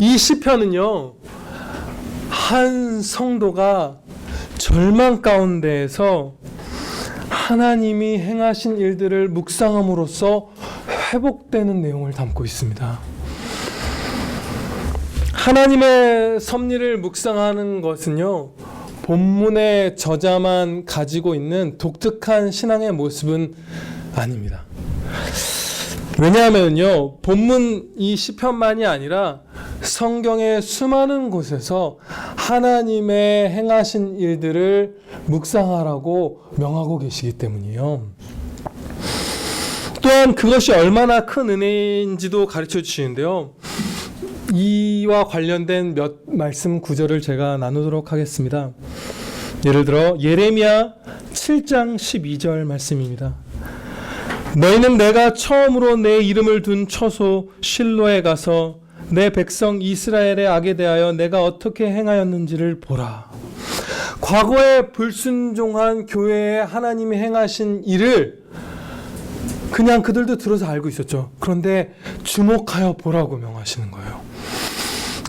이 시편은요, 한 성도가 절망 가운데에서 하나님이 행하신 일들을 묵상함으로써 회복되는 내용을 담고 있습니다. 하나님의 섭리를 묵상하는 것은요, 본문의 저자만 가지고 있는 독특한 신앙의 모습은 아닙니다. 왜냐하면요, 본문 이 시편만이 아니라 성경의 수많은 곳에서 하나님의 행하신 일들을 묵상하라고 명하고 계시기 때문이에요. 또한 그것이 얼마나 큰 은혜인지도 가르쳐 주시는데요. 이와 관련된 몇 말씀 구절을 제가 나누도록 하겠습니다. 예를 들어 예레미야 7장 12절 말씀입니다. 너희는 내가 처음으로 내 이름을 둔 처소 실로에 가서 내 백성 이스라엘의 악에 대하여 내가 어떻게 행하였는지를 보라. 과거에 불순종한 교회에 하나님이 행하신 일을 그냥 그들도 들어서 알고 있었죠. 그런데 주목하여 보라고 명하시는 거예요.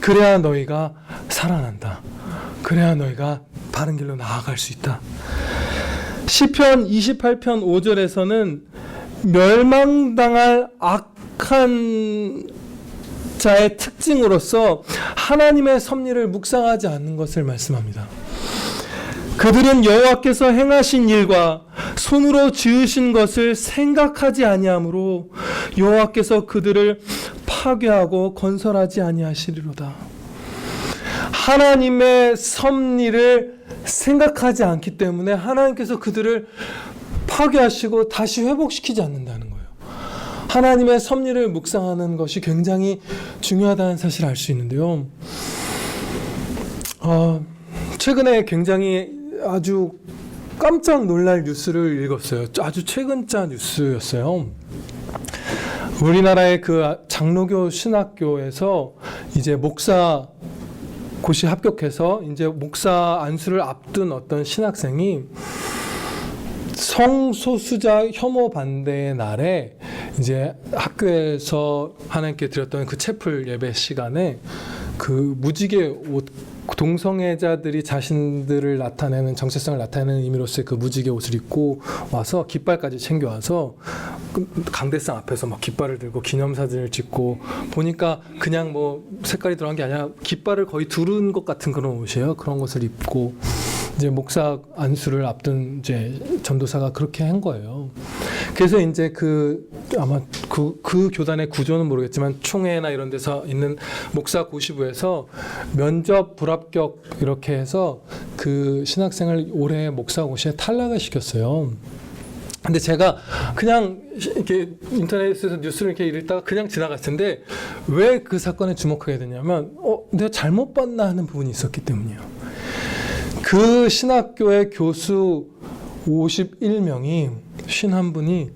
그래야 너희가 살아난다. 그래야 너희가 바른 길로 나아갈 수 있다. 시편 28편 5절에서는 멸망당할 악한 자의 특징으로서 하나님의 섭리를 묵상하지 않는 것을 말씀합니다. 그들은 여호와께서 행하신 일과 손으로 지으신 것을 생각하지 아니하므로 여호와께서 그들을 파괴하고 건설하지 아니하시리로다. 하나님의 섭리를 생각하지 않기 때문에 하나님께서 그들을 파괴하시고 다시 회복시키지 않는다는 거예요. 하나님의 섭리를 묵상하는 것이 굉장히 중요하다는 사실을 알 수 있는데요. 최근에 굉장히 아주 깜짝 놀랄 뉴스를 읽었어요. 아주 최근자 뉴스였어요. 우리나라의 그 장로교 신학교에서 이제 목사 고시 합격해서 이제 목사 안수를 앞둔 어떤 신학생이 성소수자 혐오 반대의 날에 이제 학교에서 하나님께 드렸던 그 채플 예배 시간에 그 무지개 옷, 동성애자들이 자신들을 나타내는 정체성을 나타내는 의미로서의 그 무지개 옷을 입고 와서 깃발까지 챙겨와서 강대상 앞에서 막 깃발을 들고 기념사진을 찍고, 보니까 그냥 뭐 색깔이 들어간 게 아니라 깃발을 거의 두른 것 같은 그런 옷이에요. 그런 것을 입고 이제 목사 안수를 앞둔 이제 전도사가 그렇게 한 거예요. 그래서 이제 아마 그 교단의 구조는 모르겠지만 총회나 이런 데서 있는 목사 고시부에서 면접 불합격 이렇게 해서 그 신학생을 올해 목사 고시에 탈락을 시켰어요. 근데 제가 그냥 이렇게 인터넷에서 뉴스를 이렇게 읽다가 그냥 지나갔을 텐데 왜 그 사건에 주목하게 되냐면 내가 잘못 봤나 하는 부분이 있었기 때문이에요. 그 신학교의 교수 51명이 51분이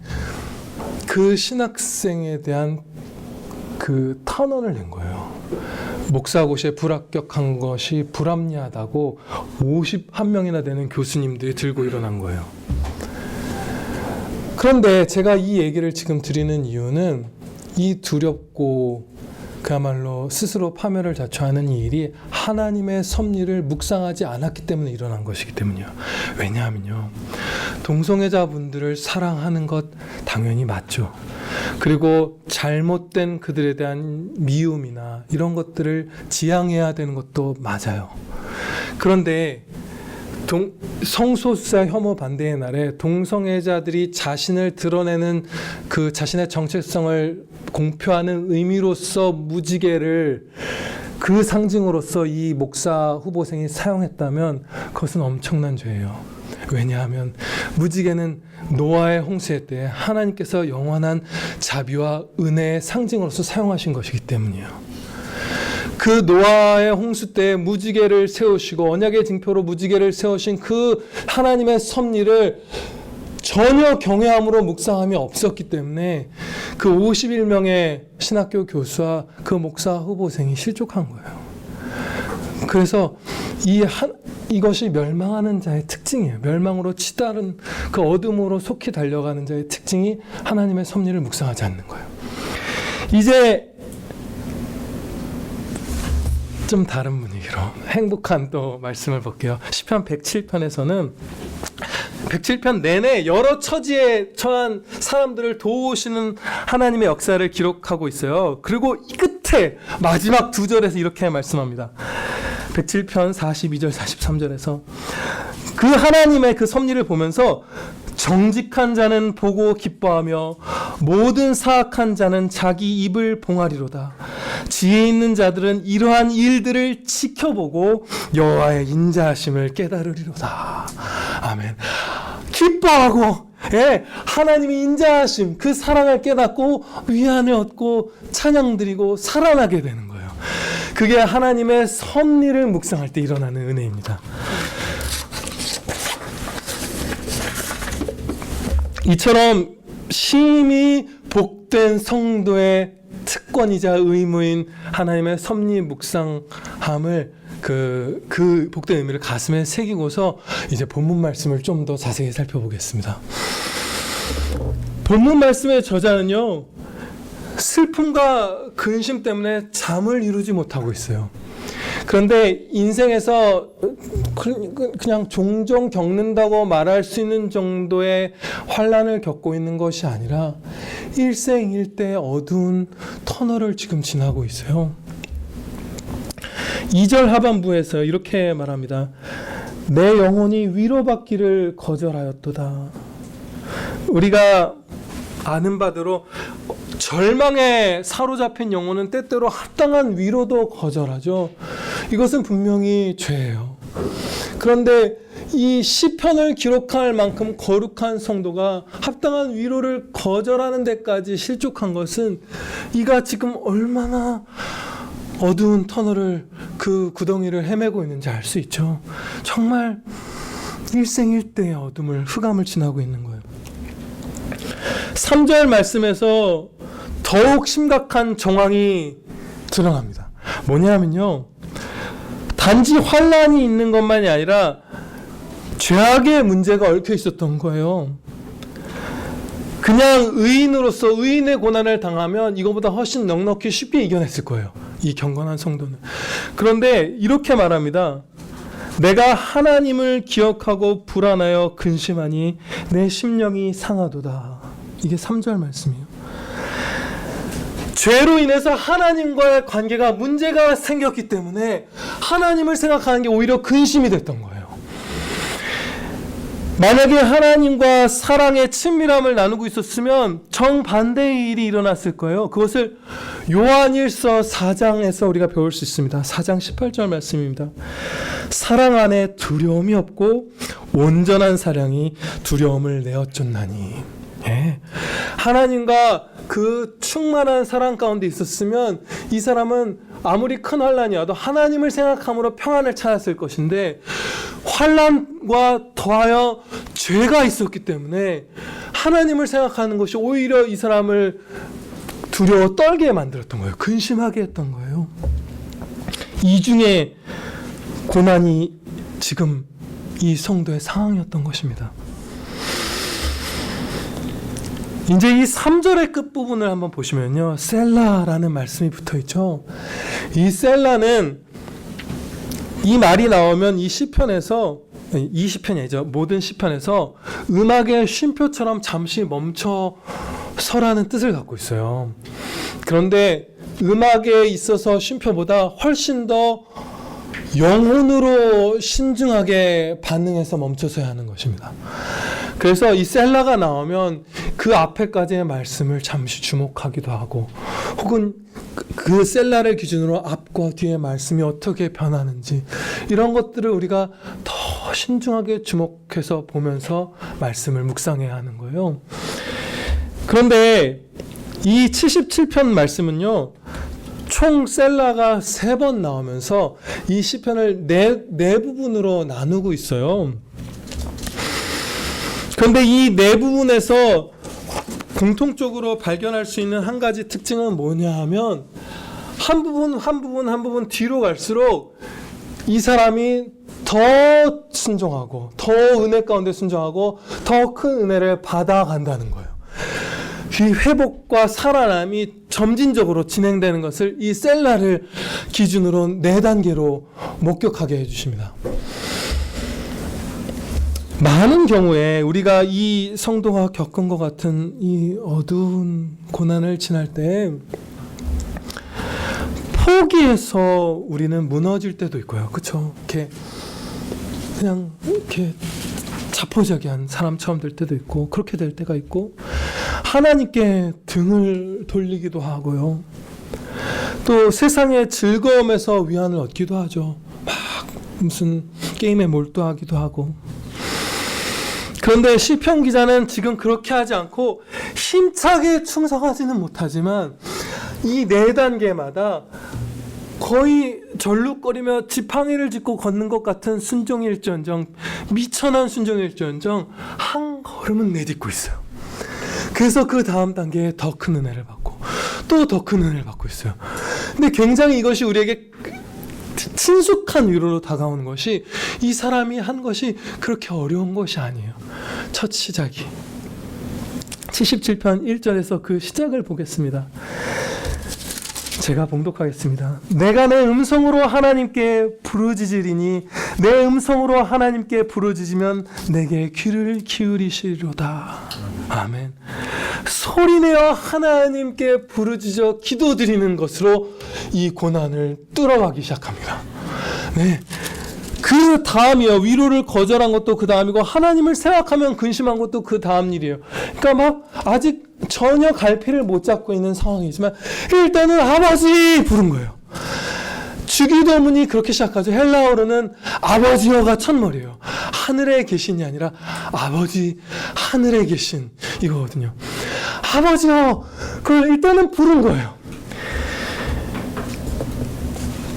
그 신학생에 대한 그 탄원을 낸 거예요. 목사고시에 불합격한 것이 불합리하다고 51명이나 되는 교수님들이 들고 일어난 거예요. 그런데 제가 이 얘기를 지금 드리는 이유는 이 두렵고 그야말로 스스로 파멸을 자초하는 이 일이 하나님의 섭리를 묵상하지 않았기 때문에 일어난 것이기 때문이에요. 왜냐하면요, 동성애자분들을 사랑하는 것 당연히 맞죠. 그리고 잘못된 그들에 대한 미움이나 이런 것들을 지양해야 되는 것도 맞아요. 그런데 성소수자 혐오 반대의 날에 동성애자들이 자신을 드러내는 그 자신의 정체성을 공표하는 의미로서 무지개를 그 상징으로서 이 목사 후보생이 사용했다면 그것은 엄청난 죄예요. 왜냐하면 무지개는 노아의 홍수의 때에 하나님께서 영원한 자비와 은혜의 상징으로서 사용하신 것이기 때문이에요. 그 노아의 홍수 때 무지개를 세우시고 언약의 징표로 무지개를 세우신 그 하나님의 섭리를 전혀 경외함으로 묵상함이 없었기 때문에 그 51명의 신학교 교수와 그 목사 후보생이 실족한 거예요. 그래서 이것이 멸망하는 자의 특징이에요. 멸망으로 치달은 그 어둠으로 속히 달려가는 자의 특징이 하나님의 섭리를 묵상하지 않는 거예요. 이제 좀 다른 분위기로 행복한 또 말씀을 볼게요. 시편 107편에서는 107편 내내 여러 처지에 처한 사람들을 도우시는 하나님의 역사를 기록하고 있어요. 그리고 이 끝에 마지막 두 절에서 이렇게 말씀합니다. 107편 42절 43절에서 그 하나님의 그 섭리를 보면서 정직한 자는 보고 기뻐하며 모든 사악한 자는 자기 입을 봉하리로다. 지혜 있는 자들은 이러한 일들을 지켜보고 여호와의 인자하심을 깨달으리로다. 아멘. 기뻐하고 하나님의 인자하심, 그 사랑을 깨닫고 위안을 얻고 찬양드리고 살아나게 되는 거예요. 그게 하나님의 섭리를 묵상할 때 일어나는 은혜입니다. 이처럼 심히 복된 성도의 특권이자 의무인 하나님의 섭리 묵상함을 그 복된 의미를 가슴에 새기고서 이제 본문 말씀을 좀 더 자세히 살펴보겠습니다. 본문 말씀의 저자는요, 슬픔과 근심 때문에 잠을 이루지 못하고 있어요. 그런데 인생에서 그냥 종종 겪는다고 말할 수 있는 정도의 환난을 겪고 있는 것이 아니라 일생일대 어두운 터널을 지금 지나고 있어요. 2절 하반부에서 이렇게 말합니다. 내 영혼이 위로받기를 거절하였도다. 우리가 아는 바대로 절망에 사로잡힌 영혼은 때때로 합당한 위로도 거절하죠. 이것은 분명히 죄예요. 그런데 이 시편을 기록할 만큼 거룩한 성도가 합당한 위로를 거절하는 데까지 실족한 것은 이가 지금 얼마나 어두운 터널을, 그 구덩이를 헤매고 있는지 알 수 있죠. 정말 일생일대의 어둠을, 흑암을 지나고 있는 거예요. 3절 말씀에서 더욱 심각한 정황이 드러납니다. 뭐냐면요, 단지 환난이 있는 것만이 아니라 죄악의 문제가 얽혀 있었던 거예요. 그냥 의인으로서 의인의 고난을 당하면 이거보다 훨씬 넉넉히 쉽게 이겨냈을 거예요, 이 경건한 성도는. 그런데 이렇게 말합니다. 내가 하나님을 기억하고 불안하여 근심하니 내 심령이 상하도다. 이게 3절 말씀이에요. 죄로 인해서 하나님과의 관계가 문제가 생겼기 때문에 하나님을 생각하는 게 오히려 근심이 됐던 거예요. 만약에 하나님과 사랑의 친밀함을 나누고 있었으면 정반대의 일이 일어났을 거예요. 그것을 요한일서 4장에서 우리가 배울 수 있습니다. 4장 18절 말씀입니다. 사랑 안에 두려움이 없고 온전한 사랑이 두려움을 내어쫓나니. 하나님과 그 충만한 사랑 가운데 있었으면 이 사람은 아무리 큰 환난이 와도 하나님을 생각함으로 평안을 찾았을 것인데, 환난과 더하여 죄가 있었기 때문에 하나님을 생각하는 것이 오히려 이 사람을 두려워 떨게 만들었던 거예요. 근심하게 했던 거예요. 이중의 고난이 지금 이 성도의 상황이었던 것입니다. 이제 이 3절의 끝부분을 한번 보시면요, 셀라라는 말씀이 붙어있죠. 이 셀라는, 이 말이 나오면 이 시편에서, 이 시편이 아니죠, 모든 시편에서 음악의 쉼표처럼 잠시 멈춰 서라는 뜻을 갖고 있어요. 그런데 음악에 있어서 쉼표보다 훨씬 더 영혼으로 신중하게 반응해서 멈춰서야 하는 것입니다. 그래서 이 셀라가 나오면 그 앞에까지의 말씀을 잠시 주목하기도 하고, 혹은 그 셀라를 기준으로 앞과 뒤의 말씀이 어떻게 변하는지, 이런 것들을 우리가 더 신중하게 주목해서 보면서 말씀을 묵상해야 하는 거예요. 그런데 이 77편 말씀은요, 총 셀라가 3번 나오면서 이 시편을 네 부분으로 나누고 있어요. 그런데 이 네 부분에서 공통적으로 발견할 수 있는 한 가지 특징은 뭐냐 하면, 한 부분 뒤로 갈수록 이 사람이 더 순종하고, 더 은혜 가운데 순종하고, 더 큰 은혜를 받아간다는 거예요. 그 회복과 살아남이 점진적으로 진행되는 것을 이 셀라를 기준으로 4단계로 목격하게 해주십니다. 많은 경우에 우리가 이 성도가 겪은 것 같은 이 어두운 고난을 지날 때 포기해서 우리는 무너질 때도 있고요. 그렇죠? 이렇게 그냥 이렇게 자포자기한 사람처럼 될 때도 있고, 그렇게 될 때가 있고, 하나님께 등을 돌리기도 하고요. 또 세상의 즐거움에서 위안을 얻기도 하죠. 막 무슨 게임에 몰두하기도 하고. 그런데 시편 기자는 지금 그렇게 하지 않고 힘차게 충성하지는 못하지만 이 4단계마다 거의 절룩거리며 지팡이를 짚고 걷는 것 같은 순종일지언정, 미천한 순종일지언정 한 걸음은 내딛고 있어요. 그래서 그 다음 단계에 더 큰 은혜를 받고 또 더 큰 은혜를 받고 있어요. 근데 굉장히 이것이 우리에게 친숙한 위로로 다가오는 것이, 이 사람이 한 것이 그렇게 어려운 것이 아니에요. 첫 시작이 77편 1절에서 그 시작을 보겠습니다. 제가 봉독하겠습니다. 내가 내 음성으로 하나님께 부르짖으리니 내 음성으로 하나님께 부르짖으면 내게 귀를 기울이시리로다. 아멘. 소리내어 하나님께 부르짖어 기도드리는 것으로 이 고난을 뚫어가기 시작합니다. 네. 그 다음이요. 위로를 거절한 것도 그 다음이고, 하나님을 생각하면 근심한 것도 그 다음 일이에요. 그러니까 막 아직 전혀 갈피를 못 잡고 있는 상황이지만 일단은 아버지 부른 거예요. 주기도문이 그렇게 시작하죠. 헬라어로는 아버지여가 첫머리예요. 하늘에 계신이 아니라 아버지 하늘에 계신 이거거든요. 아버지여, 그걸 일단은 부른 거예요.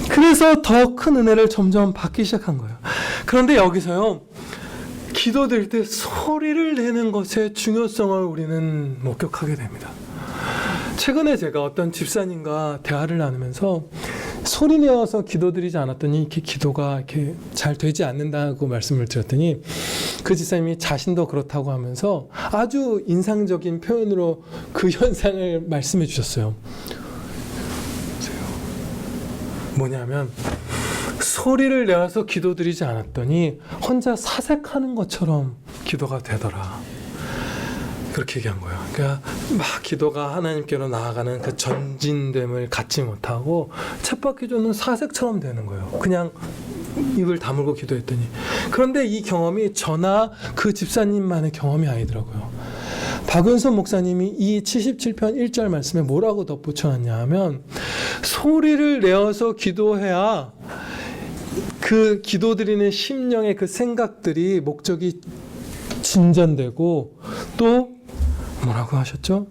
그래서 더 큰 은혜를 점점 받기 시작한 거예요. 그런데 여기서요, 기도드릴 때 소리를 내는 것의 중요성을 우리는 목격하게 됩니다. 최근에 제가 어떤 집사님과 대화를 나누면서 소리 내어서 기도드리지 않았더니 이렇게 기도가 이렇게 잘 되지 않는다고 말씀을 드렸더니, 그 집사님이 자신도 그렇다고 하면서 아주 인상적인 표현으로 그 현상을 말씀해 주셨어요. 뭐냐면, 소리를 내어서 기도드리지 않았더니 혼자 사색하는 것처럼 기도가 되더라. 그렇게 얘기한 거예요. 그러니까 막 기도가 하나님께로 나아가는 그 전진됨을 갖지 못하고 쳇바퀴도는 사색처럼 되는 거예요. 그냥 입을 다물고 기도했더니. 그런데 이 경험이 저나 그 집사님만의 경험이 아니더라고요. 박은선 목사님이 이 77편 1절 말씀에 뭐라고 덧붙여놨냐 하면, 소리를 내어서 기도해야 그 기도드리는 심령의 그 생각들이, 목적이 진전되고, 또 뭐라고 하셨죠?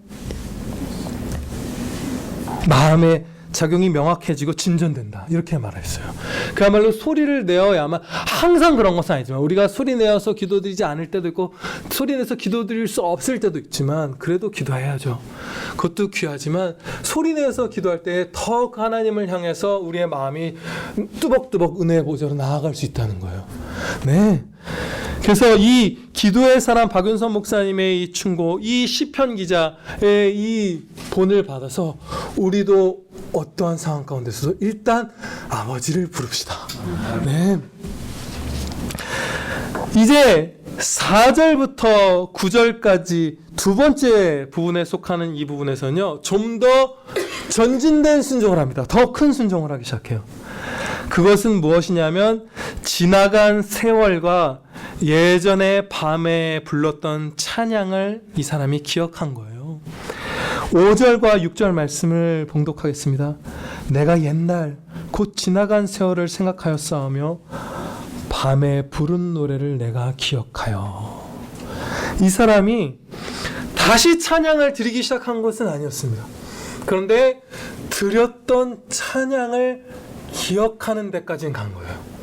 마음의 작용이 명확해지고 진전된다, 이렇게 말했어요. 그야말로 소리를 내어야만, 항상 그런 것은 아니지만, 우리가 소리 내어서 기도드리지 않을 때도 있고 소리 내서 기도드릴 수 없을 때도 있지만, 그래도 기도해야죠. 그것도 귀하지만 소리 내서 기도할 때 더 하나님을 향해서 우리의 마음이 뚜벅뚜벅 은혜의 보좌로 나아갈 수 있다는 거예요. 네. 그래서 이 기도의 사람 박윤선 목사님의 이 충고, 이 시편 기자의 이 본을 받아서 우리도 어떠한 상황 가운데서도 일단 아버지를 부릅시다. 네. 이제 4절부터 9절까지 두 번째 부분에 속하는 이 부분에서는요, 좀 더 전진된 순종을 합니다. 더 큰 순종을 하기 시작해요. 그것은 무엇이냐면, 지나간 세월과 예전에 밤에 불렀던 찬양을 이 사람이 기억한 거예요. 5절과 6절 말씀을 봉독하겠습니다. 내가 옛날 곧 지나간 세월을 생각하였사오며 밤에 부른 노래를 내가 기억하여. 이 사람이 다시 찬양을 드리기 시작한 것은 아니었습니다. 그런데 드렸던 찬양을 기억하는 데까지는 간 거예요.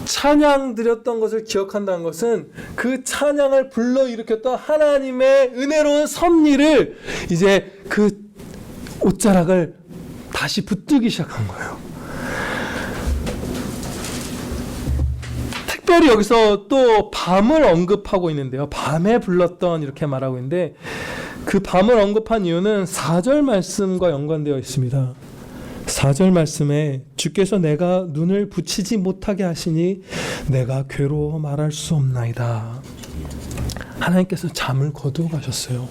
찬양 드렸던 것을 기억한다는 것은 그 찬양을 불러일으켰던 하나님의 은혜로운 섭리를, 이제 그 옷자락을 다시 붙들기 시작한 거예요. 특별히 여기서 또 밤을 언급하고 있는데요. 밤에 불렀던, 이렇게 말하고 있는데, 그 밤을 언급한 이유는 4절 말씀과 연관되어 있습니다. 4절 말씀에 주께서 내가 눈을 붙이지 못하게 하시니 내가 괴로워 말할 수 없나이다. 하나님께서 잠을 거두어 가셨어요.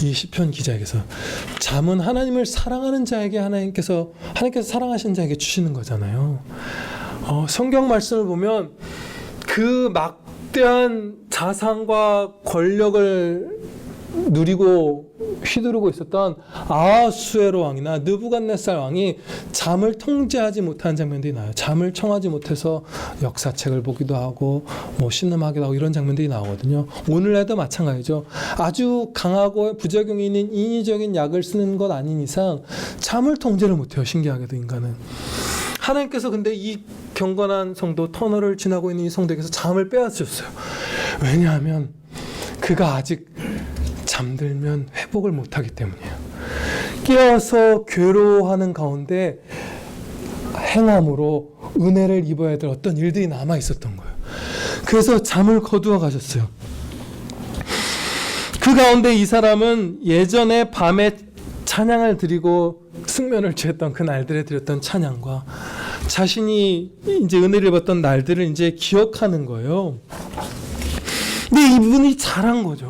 이 시편 기자에게서 잠은 하나님을 사랑하는 자에게 하나님께서 사랑하시는 자에게 주시는 거잖아요. 성경 말씀을 보면 그 막대한 자산과 권력을 누리고 휘두르고 있었던 아하수에로 왕이나 느부갓네살 왕이 잠을 통제하지 못한 장면들이 나와요. 잠을 청하지 못해서 역사책을 보기도 하고 신음하기도 하고 이런 장면들이 나오거든요. 오늘날도 마찬가지죠. 아주 강하고 부작용이 있는 인위적인 약을 쓰는 것 아닌 이상 잠을 통제를 못해요. 신기하게도 인간은. 하나님께서 근데 이 경건한 성도, 터널을 지나고 있는 이 성도에게서 잠을 빼앗으셨어요. 왜냐하면 그가 아직 잠들면 회복을 못하기 때문이에요. 깨어서 괴로워하는 가운데 행함으로 은혜를 입어야 될 어떤 일들이 남아 있었던 거예요. 그래서 잠을 거두어 가셨어요. 그 가운데 이 사람은 예전에 밤에 찬양을 드리고 승면을 취했던 그 날들에 드렸던 찬양과 자신이 이제 은혜를 입었던 날들을 이제 기억하는 거예요. 근데 이분이 잘한 거죠.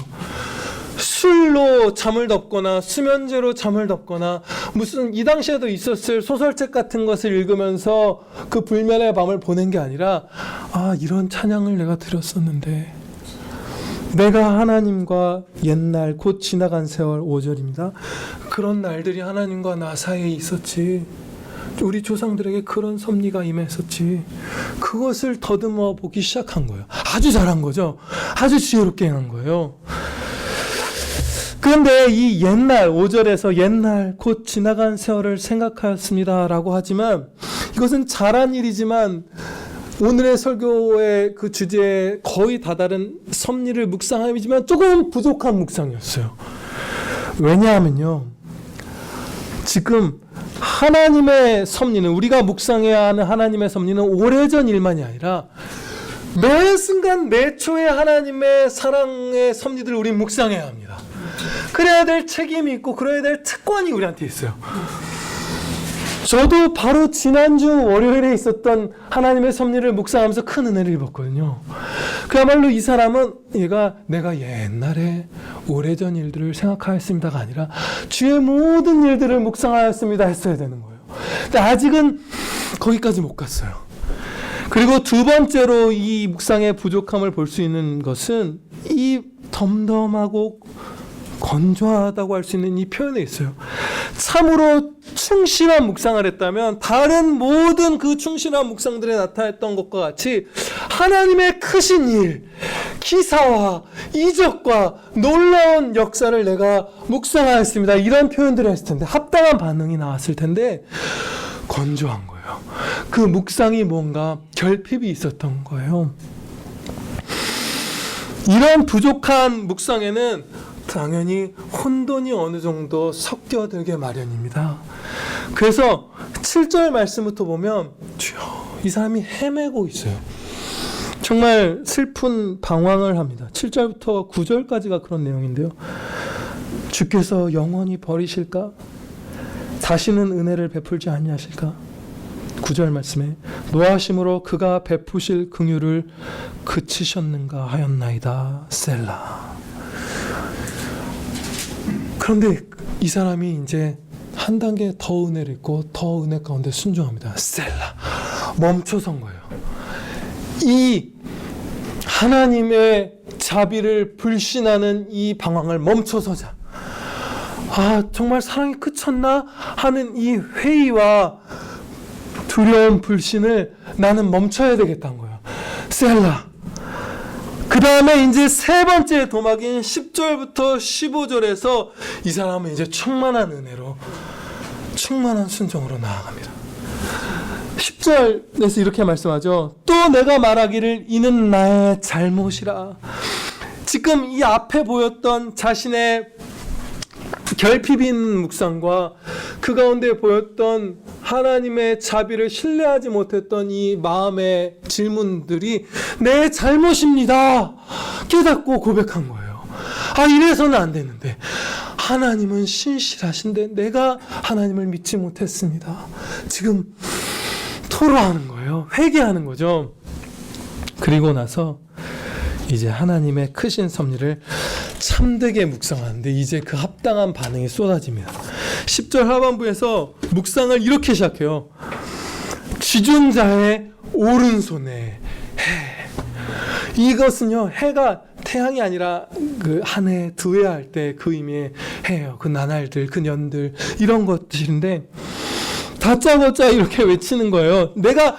술로 잠을 덮거나 수면제로 잠을 덮거나 무슨 이 당시에도 있었을 소설책 같은 것을 읽으면서 그 불면의 밤을 보낸 게 아니라 이런 찬양을 내가 드렸었는데 내가 하나님과 옛날 곧 지나간 세월 5절입니다. 그런 날들이 하나님과 나 사이에 있었지. 우리 조상들에게 그런 섭리가 임했었지. 그것을 더듬어 보기 시작한 거예요. 아주 잘한 거죠. 아주 지혜롭게 행한 거예요. 그런데 이 옛날 5절에서 옛날 곧 지나간 세월을 생각하였습니다 라고 하지만 이것은 잘한 일이지만 오늘의 설교의 그 주제에 거의 다다른 섭리를 묵상함이지만 조금 부족한 묵상이었어요. 왜냐하면요, 지금 하나님의 섭리는, 우리가 묵상해야 하는 하나님의 섭리는 오래전 일만이 아니라 매 순간 매 초에 하나님의 사랑의 섭리들을 우리 묵상해야 합니다. 그래야 될 책임이 있고 그래야 될 특권이 우리한테 있어요. 저도 바로 지난주 월요일에 있었던 하나님의 섭리를 묵상하면서 큰 은혜를 입었거든요. 그야말로 이 사람은 내가 옛날에 오래전 일들을 생각하였습니다가 아니라 주의 모든 일들을 묵상하였습니다 했어야 되는 거예요. 근데 아직은 거기까지 못 갔어요. 그리고 두 번째로 이 묵상의 부족함을 볼 수 있는 것은 이 덤덤하고 건조하다고 할 수 있는 이 표현에 있어요. 참으로 충실한 묵상을 했다면 다른 모든 그 충실한 묵상들에 나타났던 것과 같이 하나님의 크신 일, 기사와 이적과 놀라운 역사를 내가 묵상하였습니다. 이런 표현들을 했을 텐데, 합당한 반응이 나왔을 텐데 건조한 거예요. 그 묵상이 뭔가 결핍이 있었던 거예요. 이런 부족한 묵상에는 당연히 혼돈이 어느 정도 섞여들게 마련입니다. 그래서 7절 말씀부터 보면 이 사람이 헤매고 있어요. 정말 슬픈 방황을 합니다. 7절부터 9절까지가 그런 내용인데요. 주께서 영원히 버리실까? 다시는 은혜를 베풀지 아니하실까? 9절 말씀에 노하심으로 그가 베푸실 긍휼을 그치셨는가 하였나이다. 셀라. 그런데 이 사람이 이제 한 단계 더 은혜를 입고 더 은혜 가운데 순종합니다. 셀라. 멈춰선 거예요. 이 하나님의 자비를 불신하는 이 방황을 멈춰서자. 정말 사랑이 그쳤나 하는 이 회의와 두려운 불신을 나는 멈춰야 되겠다는 거예요. 셀라. 그 다음에 이제 세 번째 도막인 10절부터 15절에서 이 사람은 이제 충만한 은혜로, 충만한 순종으로 나아갑니다. 10절에서 이렇게 말씀하죠. 또 내가 말하기를 이는 나의 잘못이라. 지금 이 앞에 보였던 자신의 결핍 있는 묵상과 그 가운데 보였던 하나님의 자비를 신뢰하지 못했던 이 마음의 질문들이 내 잘못입니다 깨닫고 고백한 거예요. 이래서는 안 되는데 하나님은 신실하신데 내가 하나님을 믿지 못했습니다. 지금 토로하는 거예요. 회개하는 거죠. 그리고 나서 이제 하나님의 크신 섭리를 참되게 묵상하는데 이제 그 합당한 반응이 쏟아집니다. 10절 하반부에서 묵상을 이렇게 시작해요. 지존자의 오른손에 해. 이것은요, 해가 태양이 아니라 그 한 해, 두 해 할 때 그 의미의 해요. 그 나날들, 그 년들, 이런 것들인데 다짜고짜 이렇게 외치는 거예요. 내가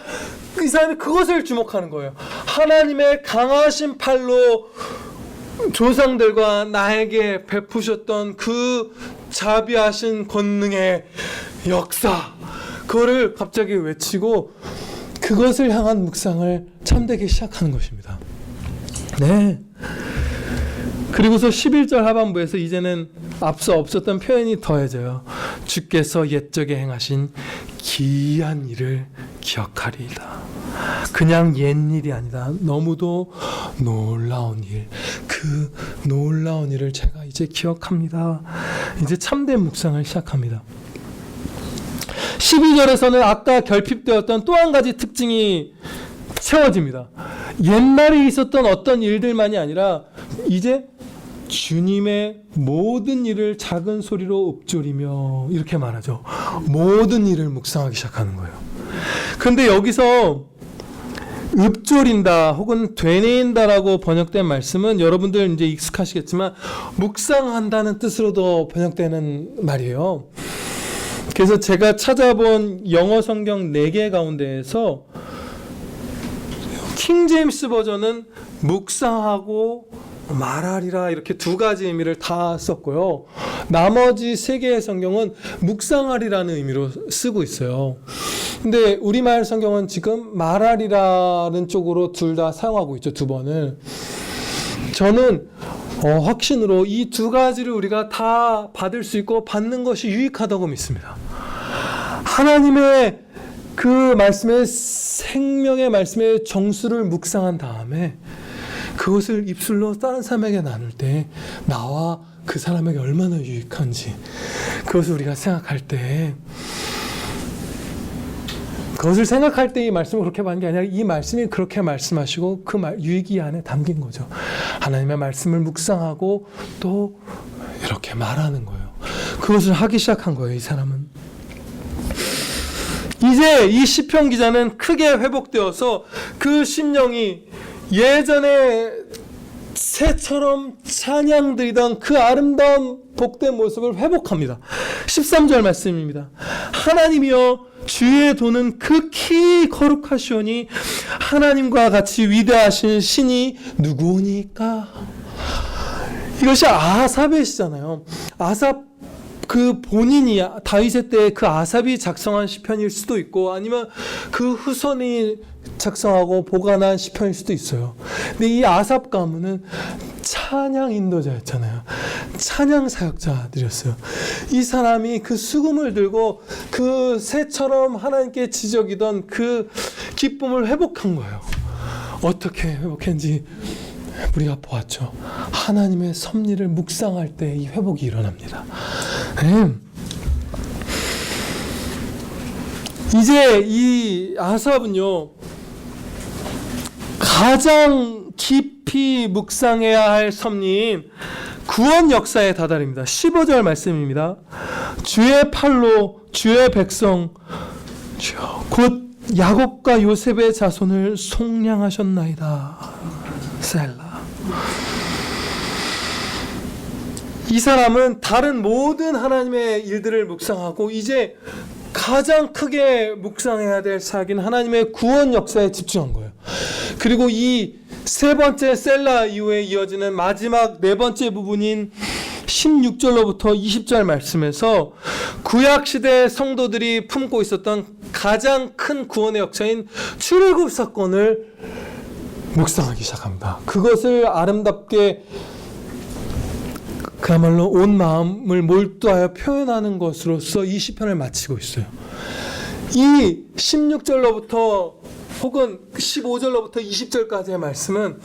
이 사람이 그것을 주목하는 거예요. 하나님의 강하신 팔로 조상들과 나에게 베푸셨던 그 자비하신 권능의 역사, 그거를 갑자기 외치고 그것을 향한 묵상을 참되게 시작하는 것입니다. 네. 그리고서 11절 하반부에서 이제는 앞서 없었던 표현이 더해져요. 주께서 옛적에 행하신 기이한 일을 기억하리이다. 그냥 옛일이 아니다. 너무도 놀라운 일. 그 놀라운 일을 제가 이제 기억합니다. 이제 참된 묵상을 시작합니다. 12절에서는 아까 결핍되었던 또 한 가지 특징이 채워집니다. 옛날에 있었던 어떤 일들만이 아니라 이제 주님의 모든 일을 작은 소리로 읊조리며 이렇게 말하죠. 모든 일을 묵상하기 시작하는 거예요. 그런데 여기서 읊조린다 혹은 되뇌인다라고 번역된 말씀은 여러분들 이제 익숙하시겠지만 묵상한다는 뜻으로도 번역되는 말이에요. 그래서 제가 찾아본 영어 성경 4개 가운데에서 킹 제임스 버전은 묵상하고 말하리라 이렇게 두 가지 의미를 다 썼고요. 나머지 3개의 성경은 묵상하리라는 의미로 쓰고 있어요. 근데 우리말 성경은 지금 말하리라는 쪽으로 둘 다 사용하고 있죠. 2번을. 저는 확신으로 이 두 가지를 우리가 다 받을 수 있고 받는 것이 유익하다고 믿습니다. 하나님의 그 말씀의 생명의 말씀의 정수를 묵상한 다음에 그것을 입술로 다른 사람에게 나눌 때 나와 그 사람에게 얼마나 유익한지 그것을 우리가 생각할 때 그것을 생각할 때 이 말씀을 그렇게 받는 게 아니라 이 말씀이 그렇게 말씀하시고 그 유익이 안에 담긴 거죠. 하나님의 말씀을 묵상하고 또 이렇게 말하는 거예요. 그것을 하기 시작한 거예요. 이 사람은. 이제 이 시편 기자는 크게 회복되어서 그 심령이 예전에 새처럼 찬양드리던 그 아름다운 복된 모습을 회복합니다. 13절 말씀입니다. 하나님이여 주의 도는 극히 거룩하시오니 하나님과 같이 위대하신 신이 누구오니까. 이것이 아삽의 시잖아요. 아삽 그 본인이 다윗의 때 그 아삽이 작성한 시편일 수도 있고 아니면 그 후손이 작성하고 보관한 시편일 수도 있어요. 근데 이 아삽 가문은 찬양 인도자였잖아요. 찬양 사역자들이었어요. 이 사람이 그 수금을 들고 그 새처럼 하나님께 지적이던 그 기쁨을 회복한 거예요. 어떻게 회복했는지 우리가 보았죠. 하나님의 섭리를 묵상할 때 이 회복이 일어납니다. 이제 이 아삽은요, 가장 깊이 묵상해야 할 섭리인 구원 역사에 다다릅니다. 15절 말씀입니다. 주의 팔로 주의 백성 곧 야곱과 요셉의 자손을 속량하셨나이다. 셀라. 이 사람은 다른 모든 하나님의 일들을 묵상하고 이제 가장 크게 묵상해야 될 사역인 하나님의 구원 역사에 집중한 거예요. 그리고 이 세 번째 셀라 이후에 이어지는 마지막 네 번째 부분인 16절로부터 20절 말씀에서 구약시대 성도들이 품고 있었던 가장 큰 구원의 역사인 출애굽 사건을 묵상하기 시작합니다. 그것을 아름답게 그야말로 온 마음을 몰두하여 표현하는 것으로서 이 시편을 마치고 있어요. 이 16절로부터 혹은 15절로부터 20절까지의 말씀은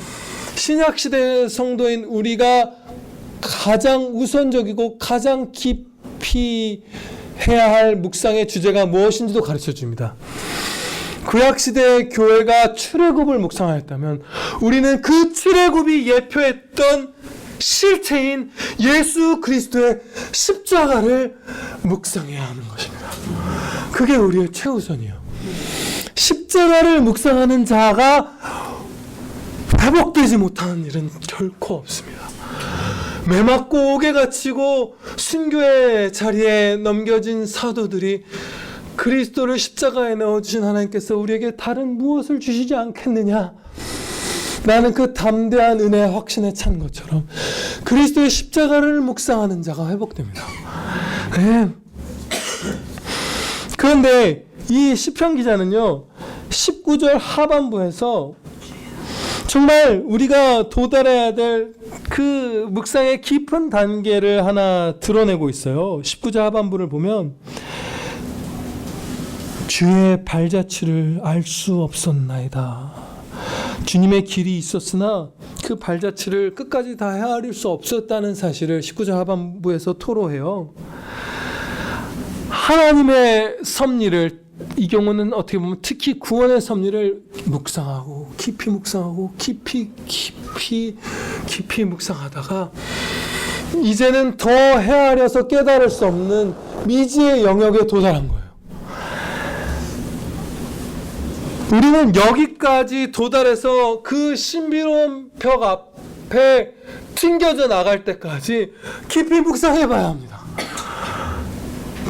신약시대 성도인 우리가 가장 우선적이고 가장 깊이 해야 할 묵상의 주제가 무엇인지도 가르쳐 줍니다. 구약시대의 교회가 출애굽을 묵상하였다면 우리는 그 출애굽이 예표했던 실체인 예수 그리스도의 십자가를 묵상해야 하는 것입니다. 그게 우리의 최우선이에요. 십자가를 묵상하는 자가 회복되지 못하는 일은 결코 없습니다. 매맞고 옥에 갇히고 순교의 자리에 넘겨진 사도들이 그리스도를 십자가에 넣어주신 하나님께서 우리에게 다른 무엇을 주시지 않겠느냐, 나는 그 담대한 은혜의 확신에 찬 것처럼 그리스도의 십자가를 묵상하는 자가 회복됩니다. 네. 그런데 이 시편 기자는요 19절 하반부에서 정말 우리가 도달해야 될 그 묵상의 깊은 단계를 하나 드러내고 있어요. 19절 하반부를 보면 주의 발자취를 알 수 없었나이다. 주님의 길이 있었으나 그 발자취를 끝까지 다 헤아릴 수 없었다는 사실을 19절 하반부에서 토로해요. 하나님의 섭리를, 이 경우는 어떻게 보면 특히 구원의 섭리를 묵상하고 깊이 묵상하고 깊이 묵상하다가 이제는 더 헤아려서 깨달을 수 없는 미지의 영역에 도달한 거예요. 우리는 여기까지 도달해서 그 신비로운 벽 앞에 튕겨져 나갈 때까지 깊이 묵상해 봐야 합니다.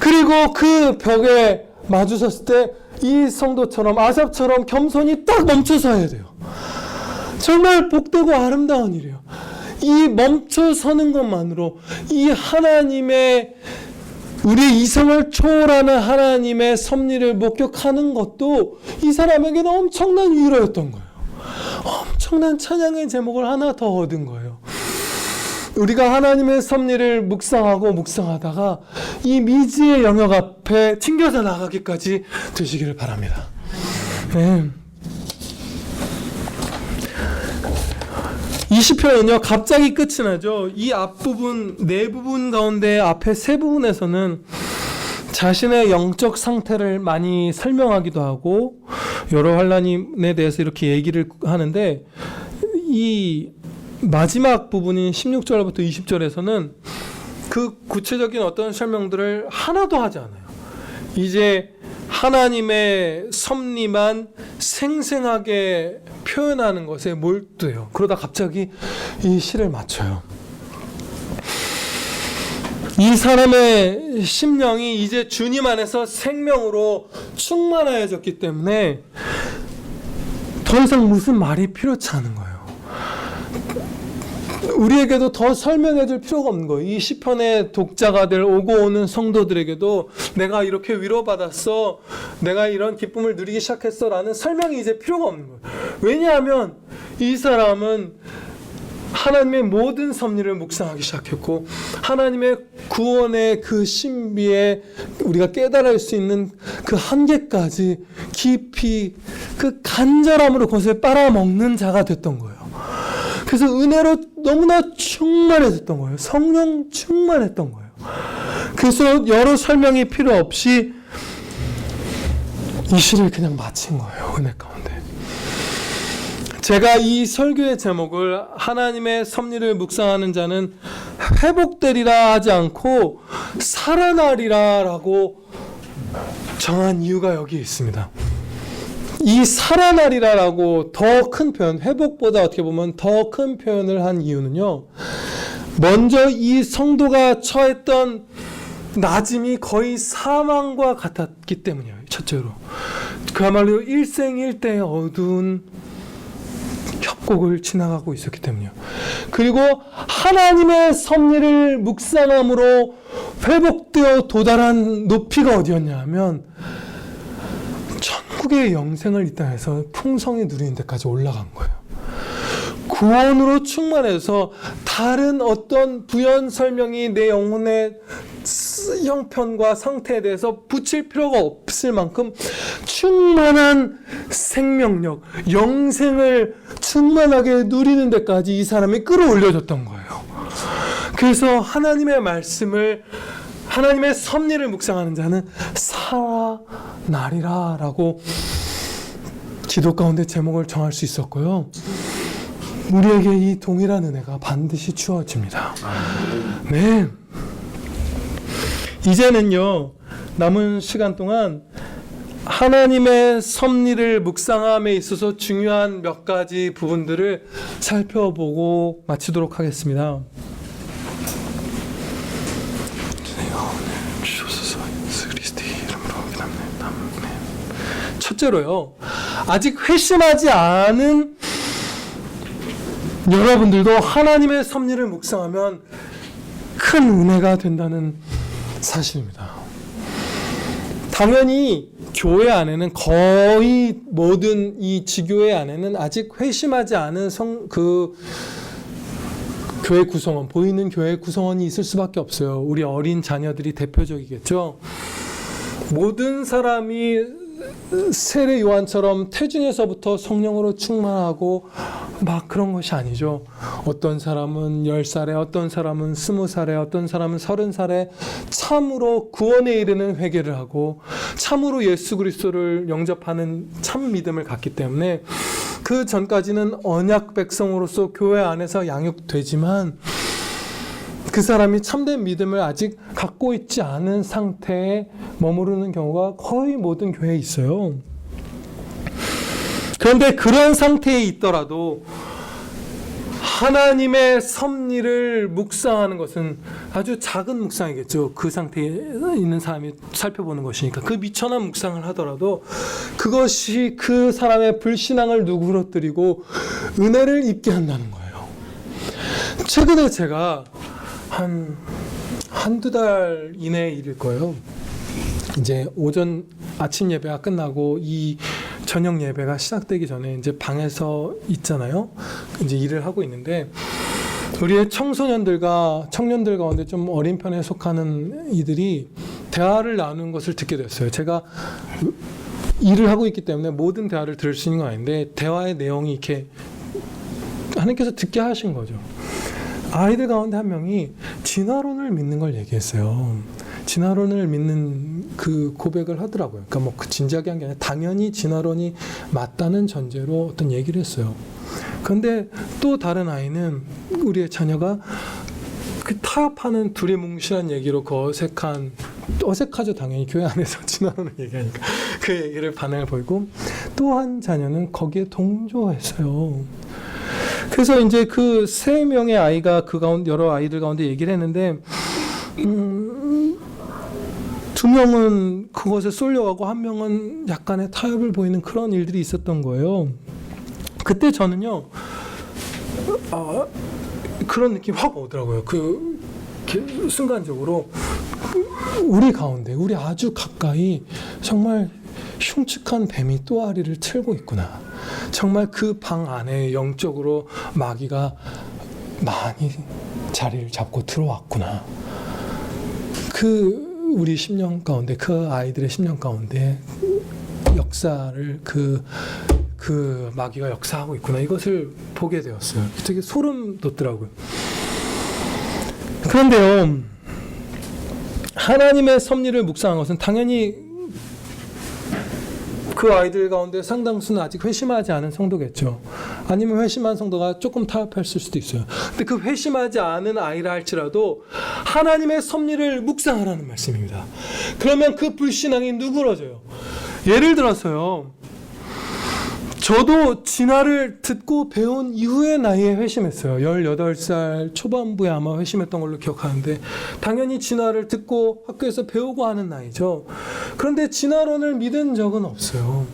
그리고 그 벽에 마주섰을 때 이 성도처럼 아삽처럼 겸손히 딱 멈춰서 해야 돼요. 정말 복되고 아름다운 일이에요. 이 멈춰서는 것만으로 이 하나님의, 우리 이성을 초월하는 하나님의 섭리를 목격하는 것도 이 사람에게는 엄청난 위로였던 거예요. 엄청난 찬양의 제목을 하나 더 얻은 거예요. 우리가 하나님의 섭리를 묵상하다가 이 미지의 영역 앞에 튕겨져 나가기까지 되시기를 바랍니다. 네. 이 시편은요 갑자기 끝이 나죠. 이 앞부분 네 부분 가운데 앞에 세 부분에서는 자신의 영적 상태를 많이 설명하기도 하고 여러 환난에 대해서 이렇게 얘기를 하는데, 이 마지막 부분인 16절부터 20절에서는 그 구체적인 어떤 설명들을 하나도 하지 않아요. 이제 하나님의 섭리만 생생하게 표현하는 것에 몰두해요. 그러다 갑자기 이 시를 마쳐요. 이 사람의 심령이 이제 주님 안에서 생명으로 충만해졌기 때문에 더 이상 무슨 말이 필요치 않은 거예요. 우리에게도 더 설명해 줄 필요가 없는 거예요. 이 시편의 독자가 될 오고 오는 성도들에게도 내가 이렇게 위로받았어, 내가 이런 기쁨을 누리기 시작했어 라는 설명이 이제 필요가 없는 거예요. 왜냐하면 이 사람은 하나님의 모든 섭리를 묵상하기 시작했고 하나님의 구원의 그 신비에 우리가 깨달을 수 있는 그 한계까지 깊이 그 간절함으로 그것을 빨아먹는 자가 됐던 거예요. 그래서 은혜로 너무나 충만해졌던 거예요. 성령 충만했던 거예요. 그래서 여러 설명이 필요 없이 이 시를 그냥 마친 거예요. 은혜 가운데. 제가 이 설교의 제목을 하나님의 섭리를 묵상하는 자는 회복되리라 하지 않고 살아나리라 라고 정한 이유가 여기 있습니다. 이 살아나리라라고 더 큰 표현, 회복보다 어떻게 보면 더 큰 표현을 한 이유는요, 먼저 이 성도가 처했던 낮음이 거의 사망과 같았기 때문이에요. 첫째로 그야말로 일생일대의 어두운 협곡을 지나가고 있었기 때문이에요. 그리고 하나님의 섭리를 묵상함으로 회복되어 도달한 높이가 어디였냐 하면 천국의 영생을 이 땅에서 풍성히 누리는 데까지 올라간 거예요. 구원으로 충만해서 다른 어떤 부연 설명이 내 영혼의 형편과 상태에 대해서 붙일 필요가 없을 만큼 충만한 생명력, 영생을 충만하게 누리는 데까지 이 사람이 끌어올려졌던 거예요. 그래서 하나님의 말씀을, 하나님의 섭리를 묵상하는 자는 살아나리라 라고 기도 가운데 제목을 정할 수 있었고요. 우리에게 이 동일한 은혜가 반드시 주어집니다. 네. 이제는요, 남은 시간 동안 하나님의 섭리를 묵상함에 있어서 중요한 몇 가지 부분들을 살펴보고 마치도록 하겠습니다. 첫째로요, 아직 회심하지 않은 여러분들도 하나님의 섭리를 묵상하면 큰 은혜가 된다는 사실입니다. 당연히 교회 안에는, 거의 모든 이 지교회 안에는 아직 회심하지 않은 교회 구성원, 보이는 교회 구성원이 있을 수밖에 없어요. 우리 어린 자녀들이 대표적이겠죠. 모든 사람이 세례 요한처럼 태중에서부터 성령으로 충만하고 막 그런 것이 아니죠. 어떤 사람은 10살에, 어떤 사람은 20살에, 어떤 사람은 30살에 참으로 구원에 이르는 회개를 하고 참으로 예수 그리스도를 영접하는 참 믿음을 갖기 때문에 그 전까지는 언약 백성으로서 교회 안에서 양육되지만 그 사람이 참된 믿음을 아직 갖고 있지 않은 상태에 머무르는 경우가 거의 모든 교회에 있어요. 그런데 그런 상태에 있더라도 하나님의 섭리를 묵상하는 것은 아주 작은 묵상이겠죠. 그 상태에 있는 사람이 살펴보는 것이니까. 그 미천한 묵상을 하더라도 그것이 그 사람의 불신앙을 누그러뜨리고 은혜를 입게 한다는 거예요. 최근에 제가 한두 달 이내의 일일 거예요. 이제 오전 아침 예배가 끝나고 이 저녁 예배가 시작되기 전에 이제 방에서 있잖아요. 이제 일을 하고 있는데 우리의 청년들 가운데 좀 어린 편에 속하는 이들이 대화를 나누는 것을 듣게 됐어요. 제가 일을 하고 있기 때문에 모든 대화를 들을 수 있는 건 아닌데 대화의 내용이 이렇게 하나님께서 듣게 하신 거죠. 아이들 가운데 한 명이 진화론을 믿는 걸 얘기했어요. 진화론을 믿는 그 고백을 하더라고요. 그러니까 뭐 그 진지하게 한 게 아니라 당연히 진화론이 맞다는 전제로 어떤 얘기를 했어요. 그런데 또 다른 아이는, 우리의 자녀가 그 타협하는 두리뭉실한 얘기로 그 어색하죠. 당연히 교회 안에서 진화론을 얘기하니까 그 얘기를 반응을 보이고, 또 한 자녀는 거기에 동조했어요. 그래서 이제 그 3명의 아이가 그 가운데, 여러 아이들 가운데 얘기를 했는데 2명은 그것에 쏠려가고 1명은 약간의 타협을 보이는 그런 일들이 있었던 거예요. 그때 저는요, 그런 느낌이 확 오더라고요. 순간적으로 우리 가운데, 우리 아주 가까이 정말 흉측한 뱀이 또아리를 틀고 있구나. 정말 그 방 안에 영적으로 마귀가 많이 자리를 잡고 들어왔구나. 우리 10년 가운데, 그 아이들의 10년 가운데 역사를 그 마귀가 역사하고 있구나. 이것을 보게 되었어요. 되게 소름 돋더라고요. 그런데요, 하나님의 섭리를 묵상한 것은 당연히 그 아이들 가운데 상당수는 아직 회심하지 않은 성도겠죠. 아니면 회심한 성도가 조금 타협했을 수도 있어요. 근데 그 회심하지 않은 아이라 할지라도 하나님의 섭리를 묵상하라는 말씀입니다. 그러면 그 불신앙이 누그러져요. 예를 들어서요, 저도 진화를 듣고 배운 이후의 나이에 회심했어요. 18살 초반부에 아마 회심했던 걸로 기억하는데, 당연히 진화를 듣고 학교에서 배우고 하는 나이죠. 그런데 진화론을 믿은 적은 없어요.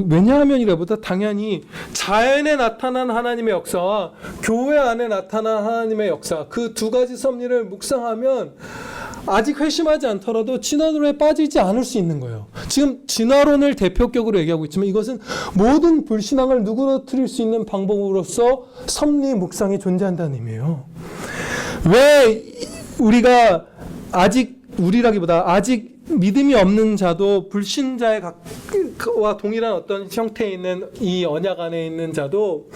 왜냐하면이라보다 당연히 자연에 나타난 하나님의 역사와 교회 안에 나타난 하나님의 역사, 그 두 가지 섭리를 묵상하면 아직 회심하지 않더라도 진화론에 빠지지 않을 수 있는 거예요. 지금 진화론을 대표격으로 얘기하고 있지만 이것은 모든 불신앙을 누그러뜨릴 수 있는 방법으로서 섭리 묵상이 존재한다는 의미예요. 왜 우리라기보다 아직 믿음이 없는 자도 불신자의 와 동일한 어떤 형태에 있는 이 언약 안에 있는 자도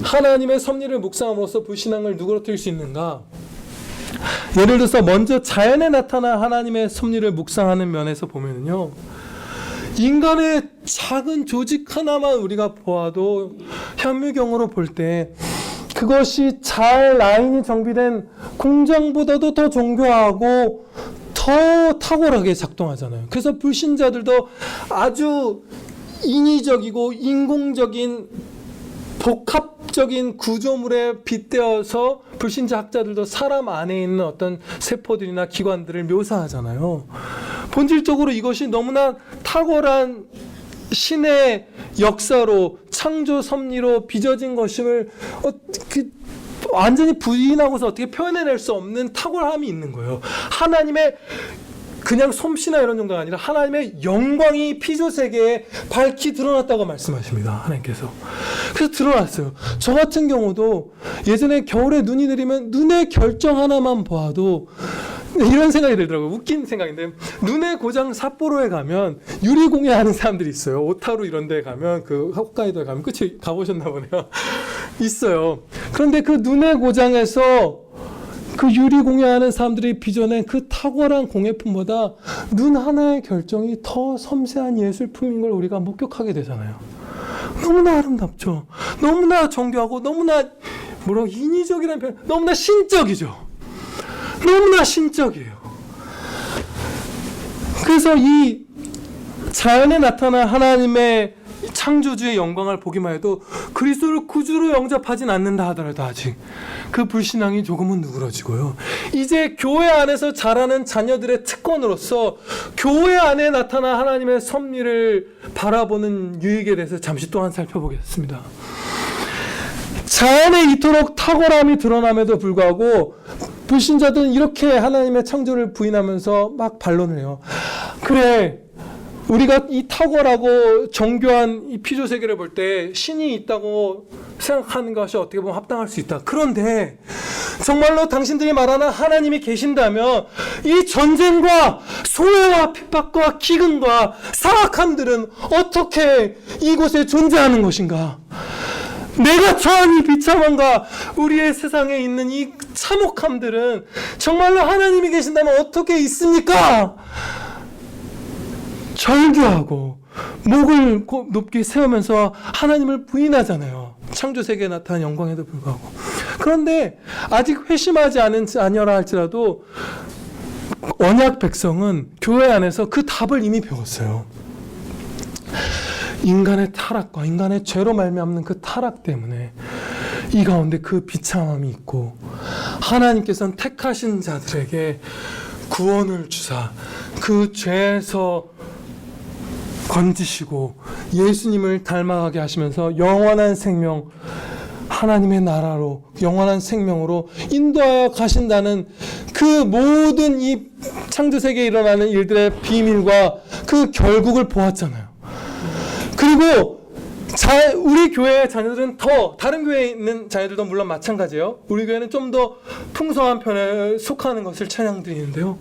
하나님의 섭리를 묵상함으로써 불신앙을 누그러뜨릴 수 있는가? 예를 들어서 먼저 자연에 나타난 하나님의 섭리를 묵상하는 면에서 보면요, 인간의 작은 조직 하나만 우리가 보아도 현미경으로 볼 때 그것이 잘 라인이 정비된 공장보다도 더 정교하고 더 탁월하게 작동하잖아요. 그래서 불신자들도 아주 인위적이고 인공적인 복합적인 구조물에 빗대어서 불신자 학자들도 사람 안에 있는 어떤 세포들이나 기관들을 묘사하잖아요. 본질적으로 이것이 너무나 탁월한 신의 역사로 창조 섭리로 빚어진 것임을 완전히 부인하고서 어떻게 표현해낼 수 없는 탁월함이 있는 거예요. 하나님의 그냥 솜씨나 이런 정도가 아니라 하나님의 영광이 피조세계에 밝히 드러났다고 말씀하십니다. 하나님께서. 그래서 드러났어요. 저 같은 경우도 예전에 겨울에 눈이 내리면 눈의 결정 하나만 보아도 이런 생각이 들더라고요. 웃긴 생각인데, 눈의 고장 삿포로에 가면 유리공예 하는 사람들이 있어요. 오타루 이런 데 가면, 그 홋카이도에 가면, 그치? 가보셨나 보네요. 있어요. 그런데 그 눈의 고장에서 그 유리공예 하는 사람들이 빚어낸 그 탁월한 공예품보다 눈 하나의 결정이 더 섬세한 예술품인 걸 우리가 목격하게 되잖아요. 너무나 아름답죠. 너무나 정교하고 너무나 인위적이라는 표현, 너무나 신적이죠. 너무나 신적이에요. 그래서 이 자연에 나타난 하나님의 창조주의 영광을 보기만 해도 그리스도를 구주로 영접하진 않는다 하더라도 아직 그 불신앙이 조금은 누그러지고요. 이제 교회 안에서 자라는 자녀들의 특권으로서 교회 안에 나타난 하나님의 섭리를 바라보는 유익에 대해서 잠시 또한 살펴보겠습니다. 자연에 이토록 탁월함이 드러남에도 불구하고 불신자들은 이렇게 하나님의 창조를 부인하면서 막 반론을 해요. 그래, 우리가 이 탁월하고 정교한 이 피조세계를 볼 때 신이 있다고 생각하는 것이 어떻게 보면 합당할 수 있다. 그런데 정말로 당신들이 말하는 하나님이 계신다면 이 전쟁과 소외와 핍박과 기근과 사악함들은 어떻게 이곳에 존재하는 것인가? 내가 처한 이 비참함과 우리의 세상에 있는 이 참혹함들은 정말로 하나님이 계신다면 어떻게 있습니까? 절규하고 목을 높게 세우면서 하나님을 부인하잖아요. 창조세계에 나타난 영광에도 불구하고. 그런데 아직 회심하지 않은 자녀라 할지라도 언약 백성은 교회 안에서 그 답을 이미 배웠어요. 인간의 타락과 인간의 죄로 말미암는 그 타락 때문에 이 가운데 그 비참함이 있고, 하나님께서는 택하신 자들에게 구원을 주사 그 죄에서 건지시고 예수님을 닮아가게 하시면서 영원한 생명, 하나님의 나라로 영원한 생명으로 인도하여 가신다는 그 모든 이 창조세계에 일어나는 일들의 비밀과 그 결국을 보았잖아요. 그리고 우리 교회의 자녀들은 더, 다른 교회에 있는 자녀들도 물론 마찬가지예요. 우리 교회는 좀 더 풍성한 편에 속하는 것을 찬양드리는데요,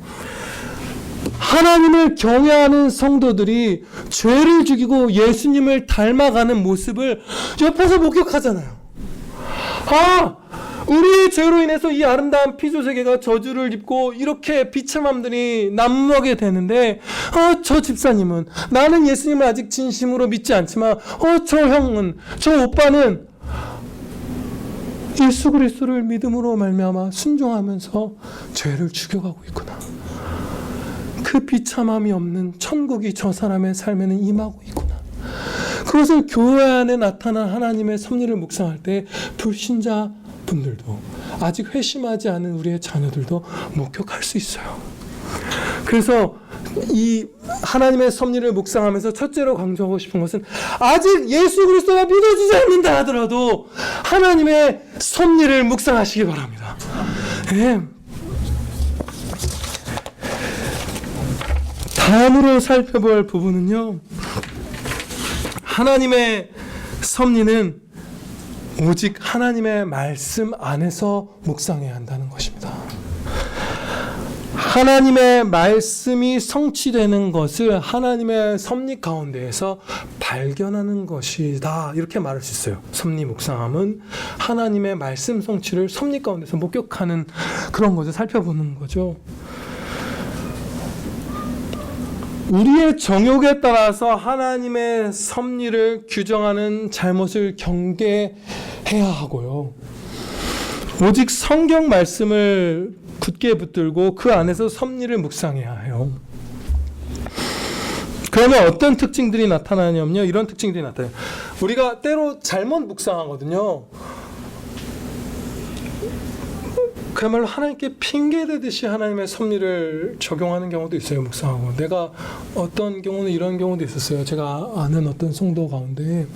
하나님을 경외하는 성도들이 죄를 죽이고 예수님을 닮아가는 모습을 옆에서 목격하잖아요. 우리의 죄로 인해서 이 아름다운 피조세계가 저주를 입고 이렇게 비참함들이 난무하게 되는데, 저 집사님은, 나는 예수님을 아직 진심으로 믿지 않지만 저 형은, 저 오빠는 예수 그리스도를 믿음으로 말미암아 순종하면서 죄를 죽여가고 있구나. 그 비참함이 없는 천국이 저 사람의 삶에는 임하고 있구나. 그것을 교회 안에 나타난 하나님의 섭리를 묵상할 때 불신자 분들도, 아직 회심하지 않은 우리의 자녀들도 목격할 수 있어요. 그래서 이 하나님의 섭리를 묵상하면서 첫째로 강조하고 싶은 것은, 아직 예수 그리스도가 믿어지지 않는다 하더라도 하나님의 섭리를 묵상하시기 바랍니다. 네. 다음으로 살펴볼 부분은요, 하나님의 섭리는 오직 하나님의 말씀 안에서 묵상해야 한다는 것입니다. 하나님의 말씀이 성취되는 것을 하나님의 섭리 가운데에서 발견하는 것이다. 이렇게 말할 수 있어요. 섭리 묵상함은 하나님의 말씀 성취를 섭리 가운데서 목격하는 그런 것을 살펴보는 거죠. 우리의 정욕에 따라서 하나님의 섭리를 규정하는 잘못을 경계해야 하고요. 오직 성경 말씀을 굳게 붙들고 그 안에서 섭리를 묵상해야 해요. 그러면 어떤 특징들이 나타나냐면요. 이런 특징들이 나타나요. 우리가 때로 잘못 묵상하거든요. 그야말로 하나님께 핑계대듯이 하나님의 섭리를 적용하는 경우도 있어요. 묵상하고. 내가 어떤 경우는 이런 경우도 있었어요. 제가 아는 어떤 성도 가운데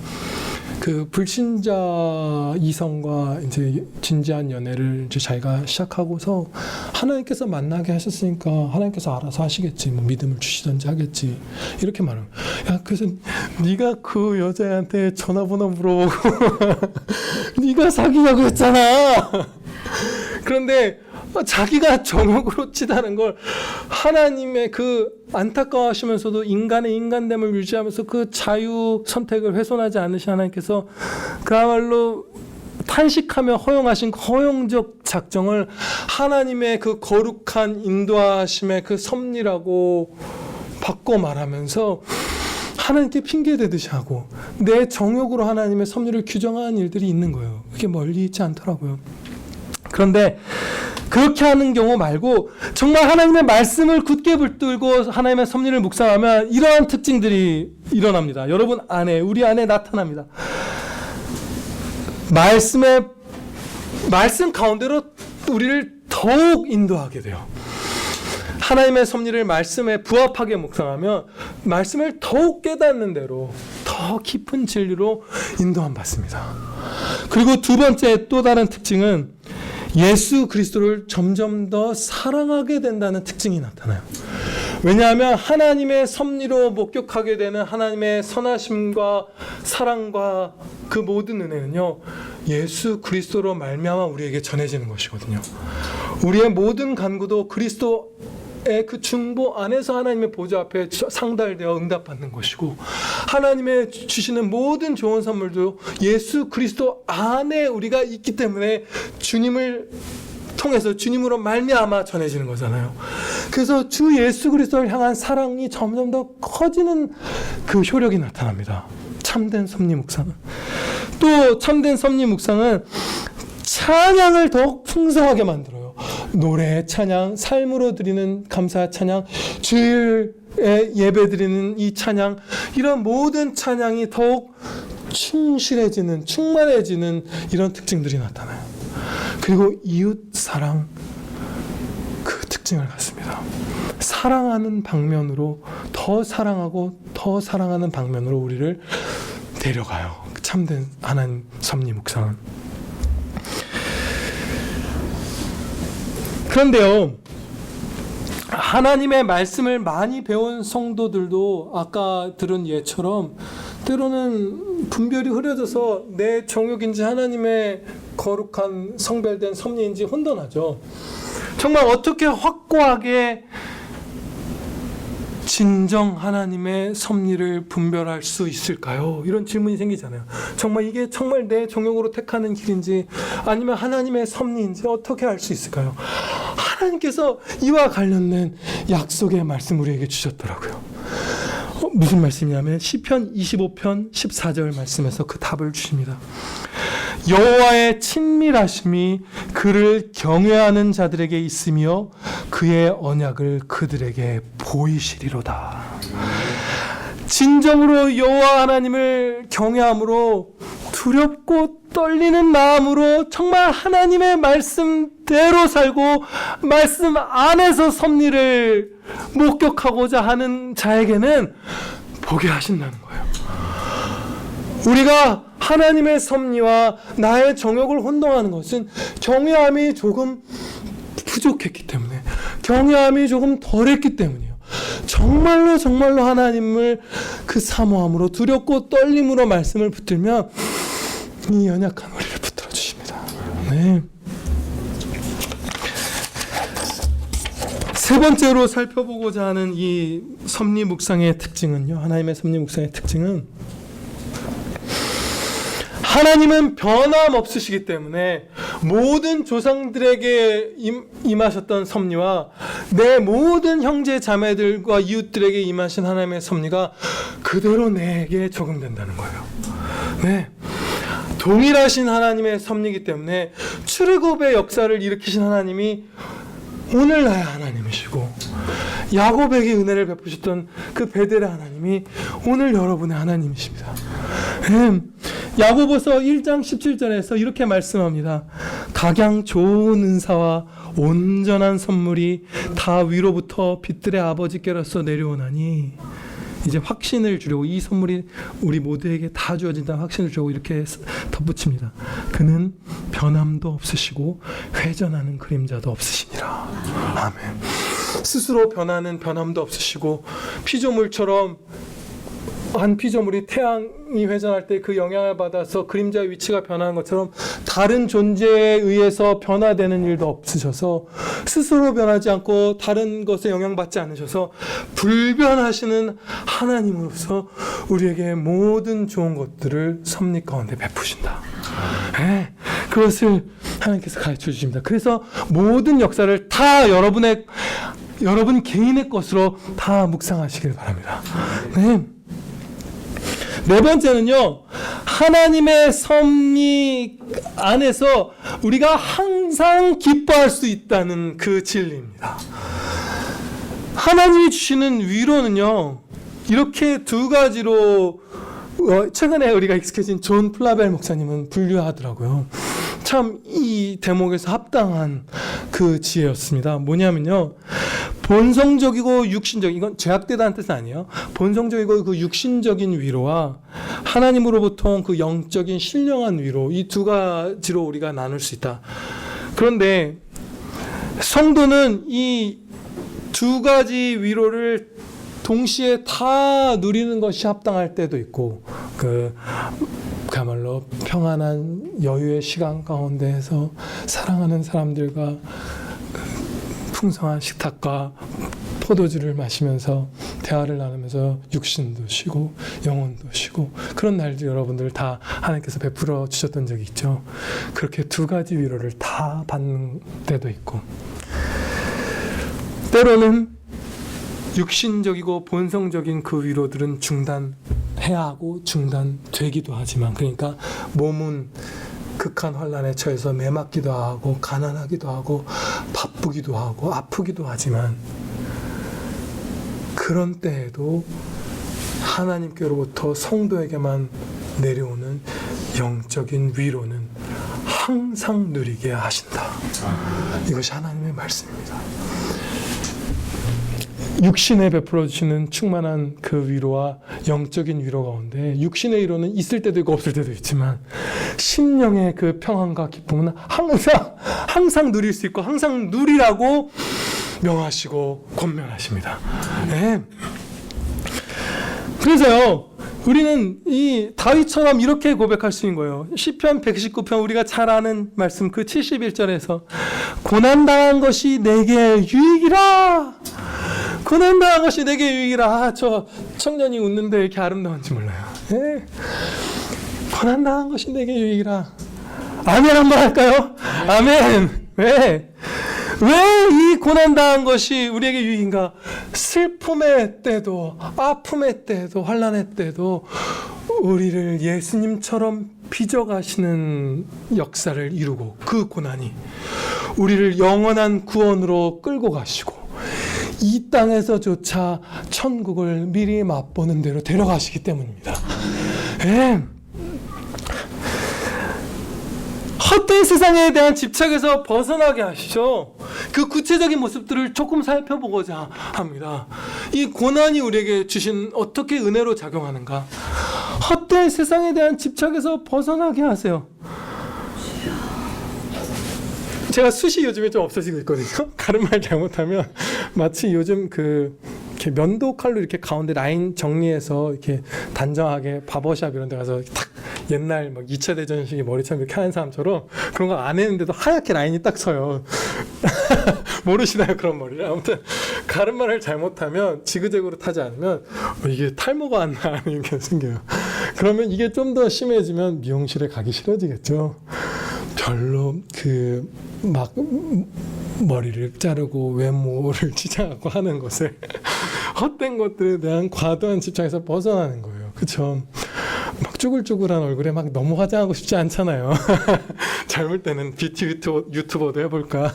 그 불신자 이성과 이제 진지한 연애를 이제 자기가 시작하고서 하나님께서 만나게 하셨으니까 하나님께서 알아서 하시겠지, 뭐 믿음을 주시든지 하겠지, 이렇게 말해요. 야, 그래서 네가 그 여자한테 전화번호 물어보고 네가 사귀냐고 했잖아. 그런데 자기가 정욕으로 치다는 걸 하나님의 그 안타까워하시면서도 인간의 인간됨을 유지하면서 그 자유 선택을 훼손하지 않으신 하나님께서 그야말로 탄식하며 허용하신 허용적 작정을 하나님의 그 거룩한 인도하심의 그 섭리라고 바꿔 말하면서 하나님께 핑계대듯이 하고 내 정욕으로 하나님의 섭리를 규정하는 일들이 있는 거예요. 그게 멀리 있지 않더라고요. 그런데 그렇게 하는 경우 말고 정말 하나님의 말씀을 굳게 붙들고 하나님의 섭리를 묵상하면 이러한 특징들이 일어납니다. 여러분 안에, 우리 안에 나타납니다. 말씀 가운데로 우리를 더욱 인도하게 돼요. 하나님의 섭리를 말씀에 부합하게 묵상하면 말씀을 더욱 깨닫는 대로 더 깊은 진리로 인도함 받습니다. 그리고 두 번째 또 다른 특징은 예수 그리스도를 점점 더 사랑하게 된다는 특징이 나타나요. 왜냐하면 하나님의 섭리로 목격하게 되는 하나님의 선하심과 사랑과 그 모든 은혜는요, 예수 그리스도로 말미암아 우리에게 전해지는 것이거든요. 우리의 모든 간구도 그리스도의 그 중보 안에서 하나님의 보좌 앞에 상달되어 응답받는 것이고, 하나님의 주시는 모든 좋은 선물도 예수 그리스도 안에 우리가 있기 때문에 주님을 통해서 주님으로 말미암아 전해지는 거잖아요. 그래서 주 예수 그리스도를 향한 사랑이 점점 더 커지는 그 효력이 나타납니다. 참된 섭리 묵상은. 또 참된 섭리 묵상은 찬양을 더욱 풍성하게 만들어요. 노래, 찬양, 삶으로 드리는 감사 찬양, 주일에 예배 드리는 이 찬양, 이런 모든 찬양이 더욱 충실해지는, 충만해지는 이런 특징들이 나타나요. 그리고 이웃 사랑, 그 특징을 갖습니다. 사랑하는 방면으로 더 사랑하고 더 사랑하는 방면으로 우리를 데려가요. 참된 하나님 섭리 묵상은. 그런데요, 하나님의 말씀을 많이 배운 성도들도 아까 들은 예처럼 때로는 분별이 흐려져서 내 정욕인지 하나님의 거룩한 성별된 섭리인지 혼돈하죠. 정말 어떻게 확고하게 진정 하나님의 섭리를 분별할 수 있을까요? 이런 질문이 생기잖아요. 정말 이게 정말 내 정욕으로 택하는 길인지 아니면 하나님의 섭리인지 어떻게 알 수 있을까요? 하나님께서 이와 관련된 약속의 말씀 우리에게 주셨더라고요. 무슨 말씀이냐면 시편 25편 14절 말씀에서 그 답을 주십니다. 여호와의 친밀하심이 그를 경외하는 자들에게 있으며 그의 언약을 그들에게 보이시리로다. 진정으로 여호와 하나님을 경외함으로 두렵고 떨리는 마음으로 정말 하나님의 말씀대로 살고 말씀 안에서 섭리를 목격하고자 하는 자에게는 보게 하신다는 거예요. 우리가 하나님의 섭리와 나의 정욕을 혼동하는 것은 경외함이 조금 부족했기 때문에, 경외함이 조금 덜했기 때문이에요. 정말로 하나님을 그 사모함으로 두렵고 떨림으로 말씀을 붙들면 이 연약한 우리를 붙들어 주십니다. 네. 세 번째로 살펴보고자 하는 이 섭리 묵상의 특징은요. 하나님의 섭리 묵상의 특징은 하나님은 변함없으시기 때문에 모든 조상들에게 임하셨던 섭리와 내 모든 형제 자매들과 이웃들에게 임하신 하나님의 섭리가 그대로 내게 적용된다는 거예요. 네. 동일하신 하나님의 섭리이기 때문에 출애굽의 역사를 일으키신 하나님이 오늘날의 하나님이시고 야곱에게 은혜를 베푸셨던 그 베델의 하나님이 오늘 여러분의 하나님이십니다. 야고보서 1장 17절에서 이렇게 말씀합니다. 각양 좋은 은사와 온전한 선물이 다 위로부터 빛들의 아버지께로서 내려오나니, 이제 확신을 주려고 이 선물이 우리 모두에게 다 주어진다는 확신을 주려고 이렇게 덧붙입니다. 그는 변함도 없으시고 회전하는 그림자도 없으시니라. 아멘. 스스로 변하는 변함도 없으시고 피조물처럼 한 피조물이 태양이 회전할 때 그 영향을 받아서 그림자의 위치가 변하는 것처럼 다른 존재에 의해서 변화되는 일도 없으셔서 스스로 변하지 않고 다른 것에 영향받지 않으셔서 불변하시는 하나님으로서 우리에게 모든 좋은 것들을 섭리 가운데 베푸신다. 네, 그것을 하나님께서 가르쳐 주십니다. 그래서 모든 역사를 다 여러분 개인의 것으로 다 묵상하시길 바랍니다. 네. 네 번째는요, 하나님의 섭리 안에서 우리가 항상 기뻐할 수 있다는 그 진리입니다. 하나님이 주시는 위로는요, 이렇게 두 가지로 최근에 우리가 익숙해진 존 플라벨 목사님은 분류하더라고요. 참 이 대목에서 합당한 그 지혜였습니다. 뭐냐면요, 본성적이고 육신적인, 이건 죄악되다는 뜻은 아니에요. 본성적이고 그 육신적인 위로와 하나님으로부터 그 영적인 신령한 위로, 이 두 가지로 우리가 나눌 수 있다. 그런데 성도는 이 두 가지 위로를 동시에 다 누리는 것이 합당할 때도 있고, 그야말로 평안한 여유의 시간 가운데에서 사랑하는 사람들과 풍성한 식탁과 포도주를 마시면서 대화를 나누면서 육신도 쉬고 영혼도 쉬고 그런 날들 여러분들 다 하나님께서 베풀어 주셨던 적이 있죠. 그렇게 두 가지 위로를 다 받는 때도 있고, 때로는 육신적이고 본성적인 그 위로들은 중단해야 하고 중단되기도 하지만, 그러니까 몸은 극한 환난에 처해서 매맞기도 하고 가난하기도 하고 바쁘기도 하고 아프기도 하지만, 그런 때에도 하나님께로부터 성도에게만 내려오는 영적인 위로는 항상 누리게 하신다. 이것이 하나님의 말씀입니다. 육신에 베풀어 주시는 충만한 그 위로와 영적인 위로 가운데, 육신의 위로는 있을 때도 있고 없을 때도 있지만 심령의 그 평안과 기쁨은 항상 누릴 수 있고 항상 누리라고 명하시고 권면하십니다. 네. 그래서요, 우리는 이 다윗처럼 이렇게 고백할 수 있는 거예요. 시편 119편 우리가 잘 아는 말씀, 그 71절에서 고난당한 것이 내게 유익이라. 고난당한 것이 내게 유익이라. 저 청년이 웃는데 이렇게 아름다운지 몰라요. 네. 고난당한 것이 내게 유익이라. 아멘 한번 할까요? 아멘. 왜 이 고난당한 것이 우리에게 유익인가? 슬픔의 때도, 아픔의 때도, 환난의 때도 우리를 예수님처럼 빚어가시는 역사를 이루고, 그 고난이 우리를 영원한 구원으로 끌고 가시고 이 땅에서조차 천국을 미리 맛보는 대로 데려가시기 때문입니다. 네. 헛된 세상에 대한 집착에서 벗어나게 하시죠. 그 구체적인 모습들을 조금 살펴보고자 합니다. 이 고난이 우리에게 주신 어떻게 은혜로 작용하는가? 헛된 세상에 대한 집착에서 벗어나게 하세요. 제가 숱이 요즘에 좀 없어지고 있거든요. 가르마를 잘못하면 마치 요즘 이렇게 면도 칼로 이렇게 가운데 라인 정리해서 이렇게 단정하게 바버샵 이런 데 가서 탁 옛날 막 2차 대전 시기 머리처럼 이렇게 하는 사람처럼 그런 거 안 했는데도 하얗게 라인이 딱 서요. 모르시나요? 그런 머리를. 아무튼 가르마를 잘못하면 지그재그로 타지 않으면 이게 탈모가 안 나는 게 생겨요. 그러면 이게 좀 더 심해지면 미용실에 가기 싫어지겠죠. 별로 막 머리를 자르고 외모를 치장하고 하는 것을 헛된 것들에 대한 과도한 집착에서 벗어나는 거예요. 그렇죠? 막 쭈글쭈글한 얼굴에 막 너무 화장하고 싶지 않잖아요. 젊을 때는 뷰티 유튜버도 해볼까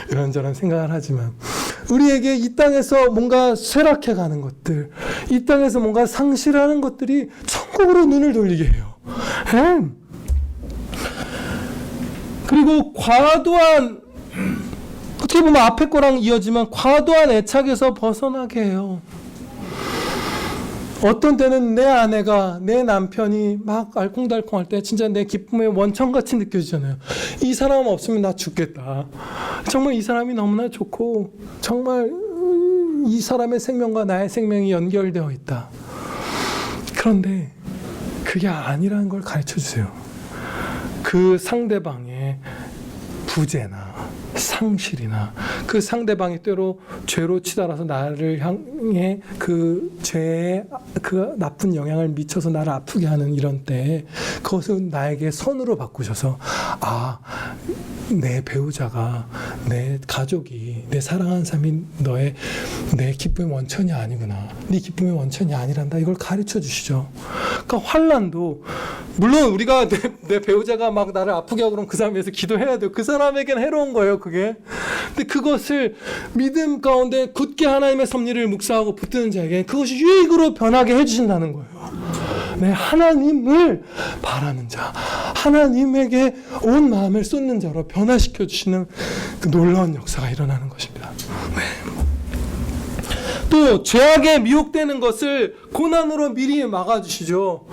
이런저런 생각을 하지만 우리에게 이 땅에서 뭔가 쇠락해가는 것들, 이 땅에서 뭔가 상실하는 것들이 천국으로 눈을 돌리게 해요. 그리고 과도한, 어떻게 보면 앞에 거랑 이어지만 과도한 애착에서 벗어나게 해요. 어떤 때는 내 아내가, 내 남편이 막 알콩달콩할 때 진짜 내 기쁨의 원천같이 느껴지잖아요. 이 사람 없으면 나 죽겠다. 정말 이 사람이 너무나 좋고 정말 이 사람의 생명과 나의 생명이 연결되어 있다. 그런데 그게 아니라는 걸 가르쳐 주세요. 그 상대방의 부재나 상실이나 그 상대방이 때로 죄로 치달아서 나를 향해 그 죄의 그 나쁜 영향을 미쳐서 나를 아프게 하는 이런 때에 그것을 나에게 선으로 바꾸셔서 내 배우자가, 내 가족이, 내 사랑하는 사람이 내 기쁨의 원천이 아니구나. 네 기쁨의 원천이 아니란다. 이걸 가르쳐 주시죠. 그러니까 환난도 물론 우리가 내 배우자가 막 나를 아프게 하고 그러면 그 사람 위해서 기도해야 돼요. 그 사람에겐 해로운 거예요, 그게. 근데 그것을 믿음 가운데 굳게 하나님의 섭리를 묵상하고 붙드는 자에게 그것이 유익으로 변하게 해주신다는 거예요. 네, 하나님을 바라는 자, 하나님에게 온 마음을 쏟는 자로 변화시켜 주시는 그 놀라운 역사가 일어나는 것입니다. 네. 또 죄악에 미혹되는 것을 고난으로 미리 막아주시죠.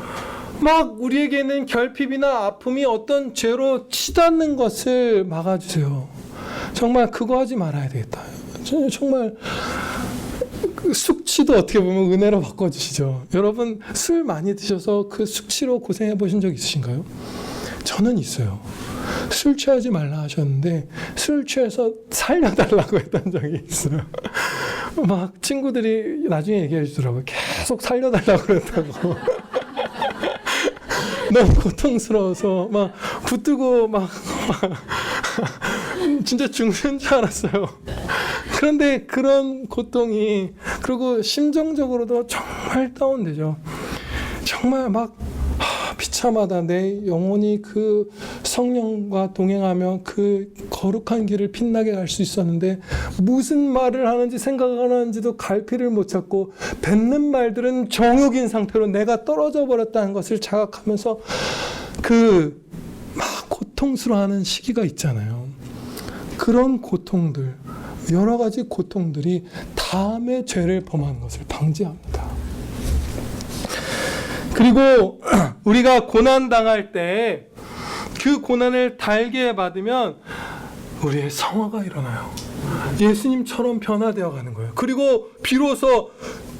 막 우리에게는 결핍이나 아픔이 어떤 죄로 치닫는 것을 막아주세요. 정말 그거 하지 말아야 되겠다. 정말 숙취도 어떻게 보면 은혜로 바꿔주시죠. 여러분 술 많이 드셔서 그 숙취로 고생해 보신 적 있으신가요? 저는 있어요. 술 취하지 말라 하셨는데 술 취해서 살려달라고 했던 적이 있어요. 막 친구들이 나중에 얘기해 주더라고요. 계속 살려달라고 그랬다고. 너무 고통스러워서 막 붙들고 막 진짜 죽는 줄 알았어요. 그런데 그런 고통이, 그리고 심정적으로도 정말 다운되죠. 정말 막 비참하다. 내 영혼이 그 성령과 동행하며 그 거룩한 길을 빛나게 갈 수 있었는데 무슨 말을 하는지 생각을 하는지도 갈피를 못 찾고 뱉는 말들은 정욕인 상태로 내가 떨어져 버렸다는 것을 자각하면서 그 막 고통스러워하는 시기가 있잖아요. 그런 고통들, 여러 가지 고통들이 다음에 죄를 범하는 것을 방지합니다. 그리고 우리가 고난당할 때 그 고난을 달게 받으면 우리의 성화가 일어나요. 예수님처럼 변화되어 가는 거예요. 그리고 비로소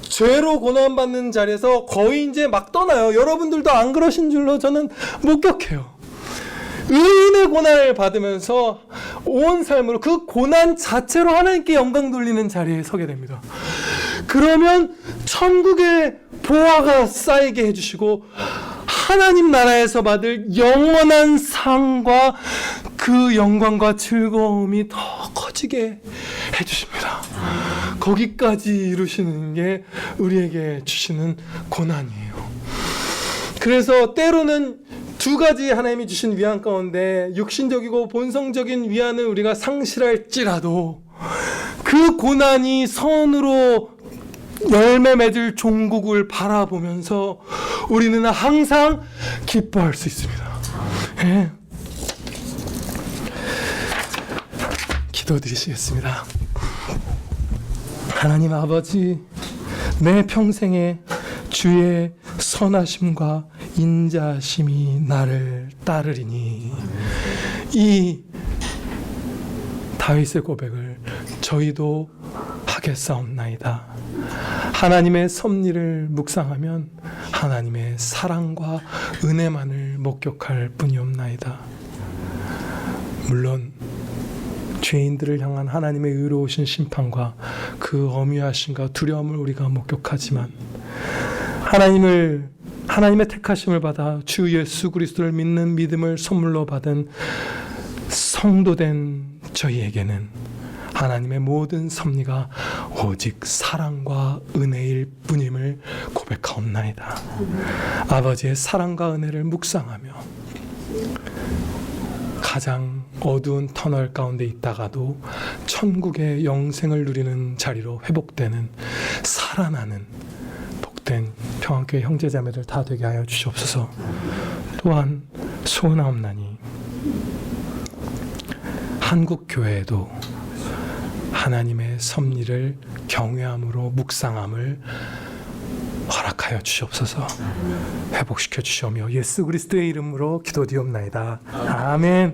죄로 고난받는 자리에서 거의 이제 막 떠나요. 여러분들도 안 그러신 줄로 저는 목격해요. 의인의 고난을 받으면서 온 삶으로 그 고난 자체로 하나님께 영광 돌리는 자리에 서게 됩니다. 그러면 천국의 보화가 쌓이게 해주시고 하나님 나라에서 받을 영원한 상과 그 영광과 즐거움이 더 커지게 해주십니다. 거기까지 이루시는 게 우리에게 주시는 고난이에요. 그래서 때로는 두 가지 하나님이 주신 위안 가운데 육신적이고 본성적인 위안을 우리가 상실할지라도 그 고난이 선으로 열매 맺을 종국을 바라보면서 우리는 항상 기뻐할 수 있습니다. 네. 기도드리시겠습니다. 하나님 아버지, 내 평생에 주의 선하심과 인자심이 나를 따르리니 이 다윗의 고백을 저희도 하겠사옵나이다. 하나님의 섭리를 묵상하면 하나님의 사랑과 은혜만을 목격할 뿐이옵나이다. 물론 죄인들을 향한 하나님의 의로우신 심판과 그 엄위하심과 두려움을 우리가 목격하지만 하나님의 택하심을 받아 주 예수 그리스도를 믿는 믿음을 선물로 받은 성도된 저희에게는 하나님의 모든 섭리가 오직 사랑과 은혜일 뿐임을 고백하옵나이다. 아버지의 사랑과 은혜를 묵상하며 가장 어두운 터널 가운데 있다가도 천국의 영생을 누리는 자리로 회복되는 살아나는 복된 평안교회 형제자매들 다 되게 하여 주시옵소서. 또한 소원하옵나니 한국 교회에도 하나님의 섭리를 경외함으로 묵상함을 허락하여 주시옵소서. 회복시켜 주시오며 예수 그리스도의 이름으로 기도드리옵나이다. 아멘.